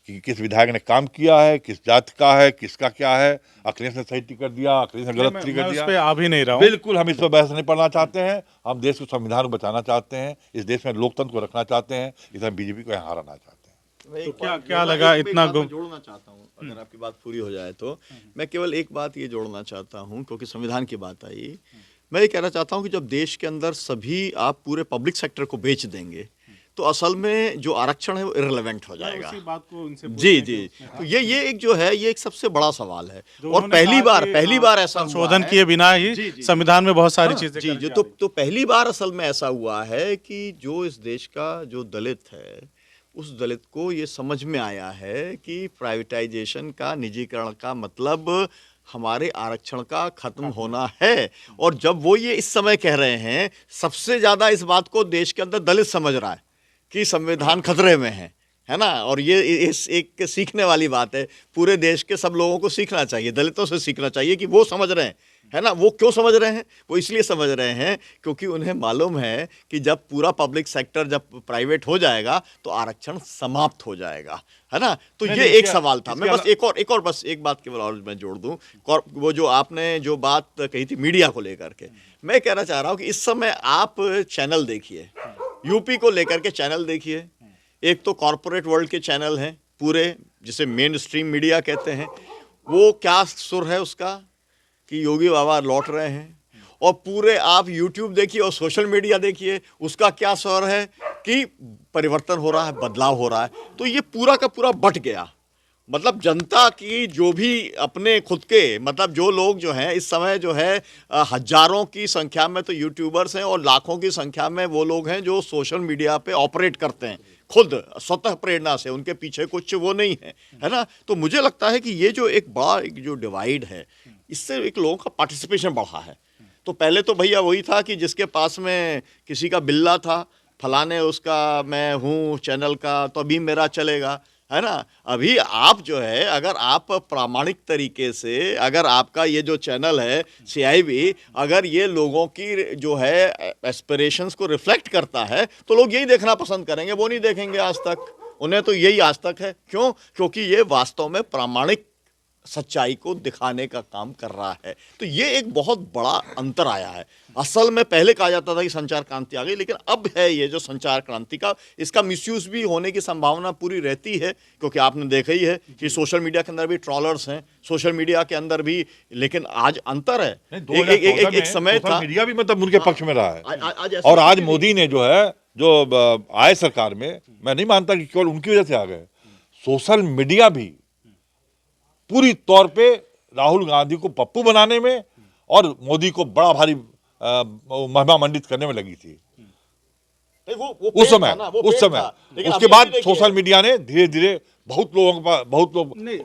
कि किस विधायक ने काम किया है, किस जाति का है, किसका क्या है, अखिलेश ने सही टिकट दिया, अखिलेश ने गलत टिकट दिया। मैं आ भी नहीं रहा हूं। बिल्कुल हम इस पर बहस नहीं पढ़ना चाहते हैं। हम देश के संविधान को बचाना चाहते हैं, इस देश में लोकतंत्र को रखना चाहते हैं, इसमें बीजेपी को यहाँ हराना चाहते हैं। तो क्या लगा इतना जोड़ना चाहता हूँ, अगर आपकी बात पूरी हो जाए तो मैं केवल एक बात ये जोड़ना चाहता हूँ, क्योंकि संविधान की बात आई। मैं ये कहना चाहता हूँ कि जब देश के अंदर सभी आप पूरे पब्लिक सेक्टर को बेच देंगे तो असल में जो आरक्षण है वो इररिलेवेंट हो जाएगा। उसी बात को उनसे जी जी, तो ये एक जो है ये एक सबसे बड़ा सवाल है, और पहली बार ऐसा संशोधन किए बिना ही संविधान में बहुत सारी चीजें जी जी, तो पहली बार असल में ऐसा हुआ है कि जो इस देश का जो दलित है, उस दलित को ये समझ में आया है कि प्राइवेटाइजेशन का, निजीकरण का मतलब हमारे आरक्षण का खत्म होना है। और जब वो ये इस समय कह रहे हैं, सबसे ज्यादा इस बात को देश के अंदर दलित समझ रहा है कि संविधान खतरे में है ना। और ये इस एक सीखने वाली बात है, पूरे देश के सब लोगों को सीखना चाहिए, दलितों से सीखना चाहिए कि वो समझ रहे हैं, है ना। वो क्यों समझ रहे हैं? वो इसलिए समझ रहे हैं क्योंकि उन्हें मालूम है कि जब पूरा पब्लिक सेक्टर जब प्राइवेट हो जाएगा तो आरक्षण समाप्त हो जाएगा, है ना। तो ये एक सवाल था। मैं बस एक बात केवल और मैं जोड़ दूं, वो जो आपने जो बात कही थी मीडिया को लेकर के, मैं कहना चाह रहा हूं कि इस समय आप चैनल देखिए, यूपी को लेकर के चैनल देखिए। एक तो कॉरपोरेट वर्ल्ड के चैनल हैं पूरे, जिसे मेन स्ट्रीम मीडिया कहते हैं। वो क्या सुर है उसका कि योगी बाबा लौट रहे हैं। और पूरे आप यूट्यूब देखिए और सोशल मीडिया देखिए, उसका क्या स्वर है कि परिवर्तन हो रहा है, बदलाव हो रहा है। तो ये पूरा का पूरा बट गया। मतलब जनता की जो भी अपने खुद के, मतलब जो लोग जो हैं इस समय जो है हजारों की संख्या में तो यूट्यूबर्स हैं और लाखों की संख्या में वो लोग हैं जो सोशल मीडिया पे ऑपरेट करते हैं खुद स्वतः प्रेरणा से, उनके पीछे कुछ वो नहीं है ना। तो मुझे लगता है कि ये जो एक बड़ा एक जो डिवाइड है, इससे एक लोगों का पार्टिसिपेशन बढ़ा है। तो पहले तो भैया वही था कि जिसके पास में किसी का बिल्ला था, फलाने उसका मैं हूँ चैनल का तो अभी मेरा चलेगा, है ना। अभी आप जो है, अगर आप प्रामाणिक तरीके से, अगर आपका ये जो चैनल है CIB, अगर ये लोगों की जो है एस्पिरेशंस को रिफ्लेक्ट करता है तो लोग यही देखना पसंद करेंगे, वो नहीं देखेंगे आज तक। उन्हें तो यही आज तक है। क्यों? क्योंकि ये वास्तव में प्रामाणिक सच्चाई को दिखाने का काम कर रहा है। तो ये एक बहुत बड़ा अंतर आया है। असल में पहले कहा जाता था कि संचार क्रांति आ गई, लेकिन अब है ये जो संचार क्रांति का, इसका मिसयूज भी होने की संभावना पूरी रहती है, क्योंकि आपने देखा ही है कि सोशल मीडिया के अंदर भी ट्रॉलर्स हैं, सोशल मीडिया के अंदर भी। लेकिन आज अंतर है, एक समय था मीडिया भी मतलब उनके पक्ष में रहा है, आज ऐसा और आज नहीं। मोदी ने जो है जो आए सरकार में, मैं नहीं मानता कि केवल उनकी वजह से आ गए, सोशल मीडिया भी पूरी तौर पे राहुल गांधी को पप्पू बनाने में और मोदी को बड़ा भारी महिमा मंडित करने में लगी थी वो उस समय। लेकिन उसके अब बाद ये देखिए, सोशल मीडिया ने धीरे धीरे बहुत लोग नहीं,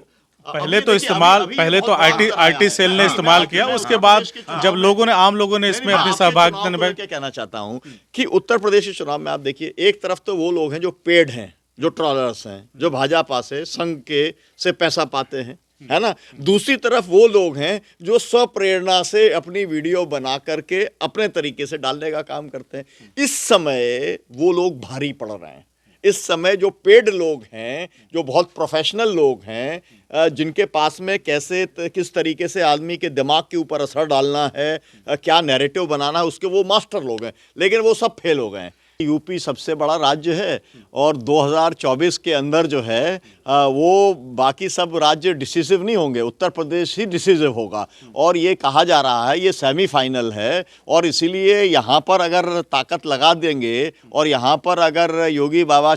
अभी पहले तो देखिए, इस्तेमाल अभी पहले बहुत तो बड़ा आईटी अंतर आया है। सेल ने हाँ, इस्तेमाल मैं किया, आपके उसके मैं बाद देश के चुनाव जब लोगों ने आम लोगों ने इसमें नहीं, अपनी आपके सहभागिता चुनाव को निभाई। लेके कहना चाहता हूं कि उत्तर प्रदेश के चुनाव में आप देखिए, एक तरफ तो वो लोग हैं जो पेड हैं, जो ट्रॉलर्स हैं, जो भाजपा से संघ के से पैसा पाते हैं, है ना। दूसरी तरफ वो लोग हैं जो स्वप्रेरणा से अपनी वीडियो बना करके अपने तरीके से डालने का काम करते हैं। इस समय वो लोग भारी पड़ रहे हैं। इस समय जो पेड लोग हैं, जो बहुत प्रोफेशनल लोग हैं, जिनके पास में कैसे किस तरीके से आदमी के दिमाग के ऊपर असर डालना है, क्या नैरेटिव बनाना है, उसके वो मास्टर लोग हैं, लेकिन वो सब फेल हो गए हैं। यूपी सबसे बड़ा राज्य है और 2024 के अंदर जो है वो बाकी सब राज्य डिसिसिव नहीं होंगे, उत्तर प्रदेश ही डिसिसिव होगा। और ये कहा जा रहा है ये सेमीफाइनल है, और इसीलिए यहाँ पर अगर ताकत लगा देंगे और यहाँ पर अगर योगी बाबा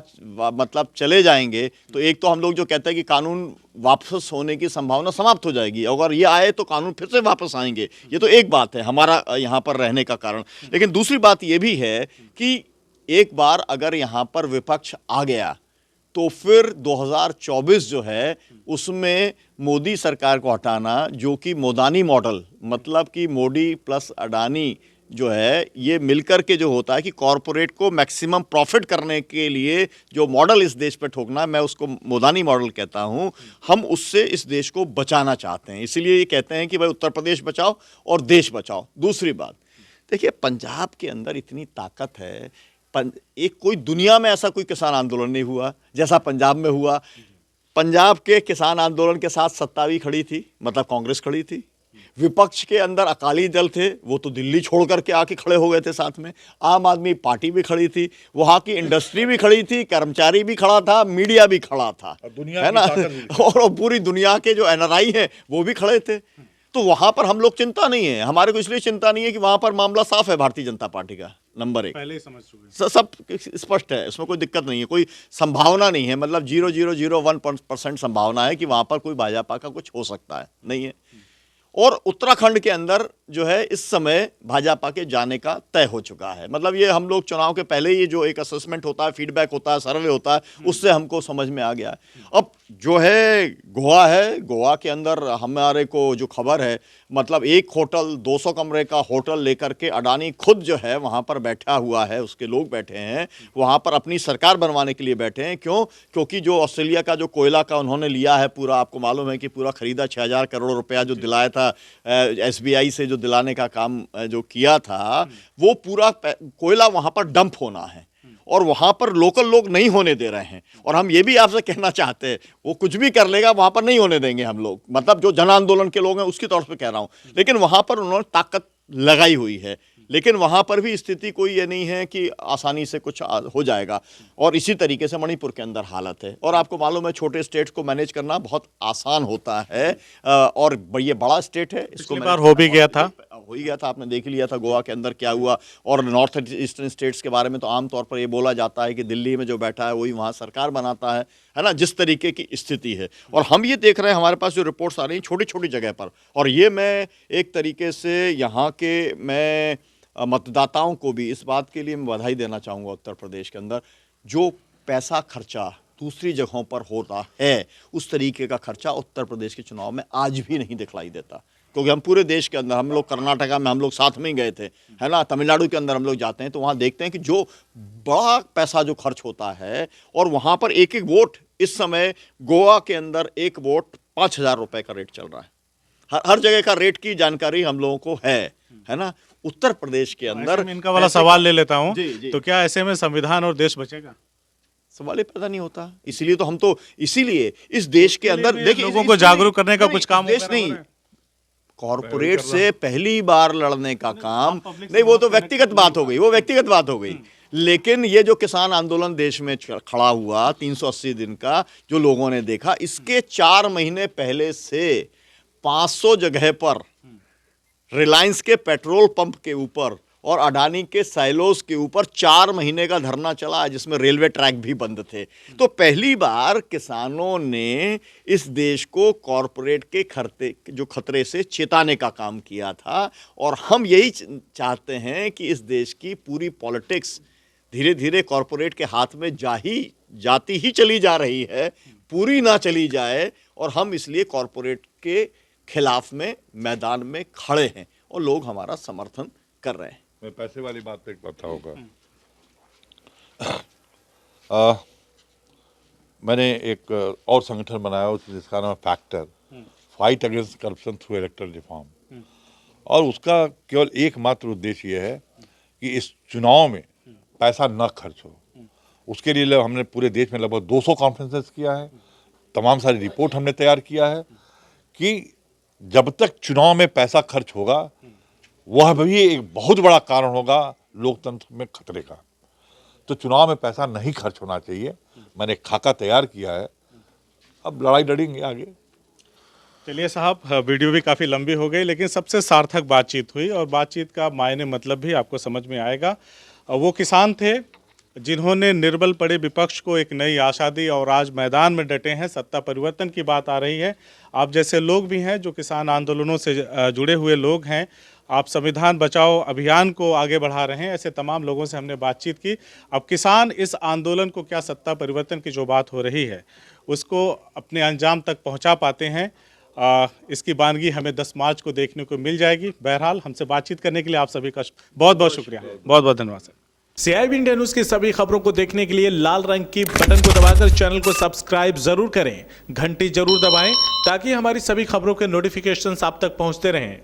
मतलब चले जाएंगे, तो एक तो हम लोग जो कहते हैं कि कानून वापस होने की संभावना समाप्त हो जाएगी, अगर ये आए तो कानून फिर से वापस आएंगे। ये तो एक बात है हमारा यहाँ पर रहने का कारण। लेकिन दूसरी बात ये भी है कि एक बार अगर यहाँ पर विपक्ष आ गया तो फिर 2024 जो है उसमें मोदी सरकार को हटाना, जो कि मोदानी मॉडल, मतलब कि मोदी प्लस अडानी जो है ये मिलकर के जो होता है कि कॉरपोरेट को मैक्सिमम प्रॉफिट करने के लिए जो मॉडल इस देश पे ठोकना, मैं उसको मोदानी मॉडल कहता हूँ। हम उससे इस देश को बचाना चाहते हैं, इसीलिए ये कहते हैं कि भाई उत्तर प्रदेश बचाओ और देश बचाओ। दूसरी बात देखिए, पंजाब के अंदर इतनी ताकत है, एक कोई दुनिया में ऐसा कोई किसान आंदोलन नहीं हुआ जैसा पंजाब में हुआ। पंजाब के किसान आंदोलन के साथ सत्ता भी खड़ी थी, मतलब कांग्रेस खड़ी थी। विपक्ष के अंदर अकाली दल थे, वो तो दिल्ली छोड़ करके आके खड़े हो गए थे साथ में। आम आदमी पार्टी भी खड़ी थी, वहाँ की इंडस्ट्री भी खड़ी थी, कर्मचारी भी खड़ा था, मीडिया भी खड़ा था, है ना। और पूरी दुनिया के जो एनआरआई हैं वो भी खड़े थे। तो वहाँ पर हम लोग चिंता नहीं है, हमारे को इसलिए चिंता नहीं है कि वहाँ पर मामला साफ है भारतीय जनता पार्टी का, नंबर 1 पहले ही समझ चुके सब स्पष्ट है, इसमें कोई दिक्कत नहीं है, कोई संभावना नहीं है, मतलब 0.001% संभावना है कि वहाँ पर कोई भाजपा का कुछ हो सकता है, नहीं है। और उत्तराखंड के अंदर जो है इस समय भाजपा के जाने का तय हो चुका है। मतलब ये हम लोग चुनाव के पहले ही जो एक असेसमेंट होता है, फीडबैक होता है, सर्वे होता है, उससे हमको समझ में आ गया है। अब जो है गोवा है, गोवा के अंदर हमारे को जो खबर है, मतलब एक होटल 200 कमरे का होटल लेकर के अडानी खुद जो है वहाँ पर बैठा हुआ है, उसके लोग बैठे हैं वहाँ पर अपनी सरकार बनवाने के लिए बैठे हैं। क्यों? क्योंकि जो ऑस्ट्रेलिया का जो कोयला का उन्होंने लिया है पूरा, आपको मालूम है कि पूरा खरीदा, 6000 करोड़ रुपया जो दिलाया था SBI से, जो दिलाने का काम जो किया था, वो पूरा कोयला वहाँ पर डंप होना है और वहाँ पर लोकल लोग नहीं होने दे रहे हैं। और हम ये भी आपसे कहना चाहते हैं, वो कुछ भी कर लेगा, वहाँ पर नहीं होने देंगे हम लोग, मतलब जो जन आंदोलन के लोग हैं उसकी तौर पे कह रहा हूँ। लेकिन वहाँ पर उन्होंने ताकत लगाई हुई है, लेकिन वहाँ पर भी स्थिति कोई ये नहीं है कि आसानी से कुछ हो जाएगा। और इसी तरीके से मणिपुर के अंदर हालत है। और आपको मालूम है छोटे स्टेट्स को मैनेज करना बहुत आसान होता है, और ये बड़ा स्टेट है, इसको बार हो भी गया था, हो ही गया था, आपने देख लिया था गोवा के अंदर क्या हुआ। और नॉर्थ ईस्टर्न स्टेट्स के बारे में तो आमतौर पर ये बोला जाता है कि दिल्ली में जो बैठा है वही वहाँ सरकार बनाता है ना, जिस तरीके की स्थिति है। और हम ये देख रहे हैं, हमारे पास जो रिपोर्ट्स आ रही हैं छोटी छोटी जगह पर, और ये मैं एक तरीके से यहाँ के मैं मतदाताओं को भी इस बात के लिए मैं बधाई देना चाहूँगा, उत्तर प्रदेश के अंदर जो पैसा खर्चा दूसरी जगहों पर होता है, उस तरीके का खर्चा उत्तर प्रदेश के चुनाव में आज भी नहीं दिखलाई देता। क्योंकि हम पूरे देश के अंदर, हम लोग कर्नाटका में हम लोग साथ में ही गए थे, है ना, तमिलनाडु के अंदर हम लोग जाते हैं तो वहाँ देखते हैं कि जो बड़ा पैसा जो खर्च होता है, और वहाँ पर एक एक वोट, इस समय गोवा के अंदर एक वोट 5000 रुपये का रेट चल रहा है। हर जगह का रेट की जानकारी हम लोगों को है ना। उत्तर प्रदेश के अंदर इनका वाला सवाल ले लेता हूँ, तो क्या ऐसे में संविधान और देश बचेगा? सवाल ही पैदा नहीं होता। इसीलिए तो हम तो इसीलिए इस देश के अंदर देखिए लोगों को जागरूक करने का कुछ काम देश वगैरह हो नहीं, रहा है? कॉरपोरेट से पहली बार लड़ने का काम नहीं, वो तो व्यक्तिगत बात हो गई, वो व्यक्तिगत बात हो गई। लेकिन ये जो किसान आंदोलन देश में खड़ा हुआ 380 दिन का, जो लोगों ने देखा, इसके 4 महीने पहले से 500 जगह पर रिलायंस के पेट्रोल पंप के ऊपर और अडानी के साइलोस के ऊपर 4 महीने का धरना चला, जिसमें रेलवे ट्रैक भी बंद थे। तो पहली बार किसानों ने इस देश को कॉरपोरेट के खतरे से चेताने का काम किया था। और हम यही चाहते हैं कि इस देश की पूरी पॉलिटिक्स धीरे धीरे कॉरपोरेट के हाथ में जाती ही चली जा रही है, पूरी ना चली जाए। और हम इसलिए कॉरपोरेट के खिलाफ में मैदान में खड़े हैं और लोग हमारा समर्थन कर रहे हैं। मैं पैसे वाली बात पे एक बताऊंगा। मैंने एक और संगठन बनाया जिसका नाम है factor, fight against corruption through electoral reform. और उसका केवल एकमात्र उद्देश्य यह है कि इस चुनाव में पैसा न खर्च हो। उसके लिए हमने पूरे देश में लगभग 200 कॉन्फ्रेंसेस किया है, तमाम सारी रिपोर्ट हमने तैयार किया है कि जब तक चुनाव में पैसा खर्च होगा वह भी एक बहुत बड़ा कारण होगा लोकतंत्र में खतरे का। तो चुनाव में पैसा नहीं खर्च होना चाहिए। मैंने एक खाका तैयार किया है, अब लड़ाई लड़ेंगे आगे। चलिए साहब, वीडियो भी काफ़ी लंबी हो गई, लेकिन सबसे सार्थक बातचीत हुई और बातचीत का मायने मतलब भी आपको समझ में आएगा। वो किसान थे जिन्होंने निर्बल पड़े विपक्ष को एक नई आशा दी और आज मैदान में डटे हैं। सत्ता परिवर्तन की बात आ रही है। आप जैसे लोग भी हैं जो किसान आंदोलनों से जुड़े हुए लोग हैं, आप संविधान बचाओ अभियान को आगे बढ़ा रहे हैं। ऐसे तमाम लोगों से हमने बातचीत की। अब किसान इस आंदोलन को, क्या सत्ता परिवर्तन की जो बात हो रही है उसको अपने अंजाम तक पहुंचा पाते हैं, इसकी बानगी हमें 10 मार्च को देखने को मिल जाएगी। बहरहाल, हमसे बातचीत करने के लिए आप सभी का बहुत बहुत शुक्रिया, बहुत बहुत धन्यवाद सर। CIB इंडिया न्यूज की सभी खबरों को देखने के लिए लाल रंग की बटन को दबाकर चैनल को सब्सक्राइब जरूर करें, घंटी जरूर दबाएं ताकि हमारी सभी खबरों के नोटिफिकेशंस आप तक पहुंचते रहें।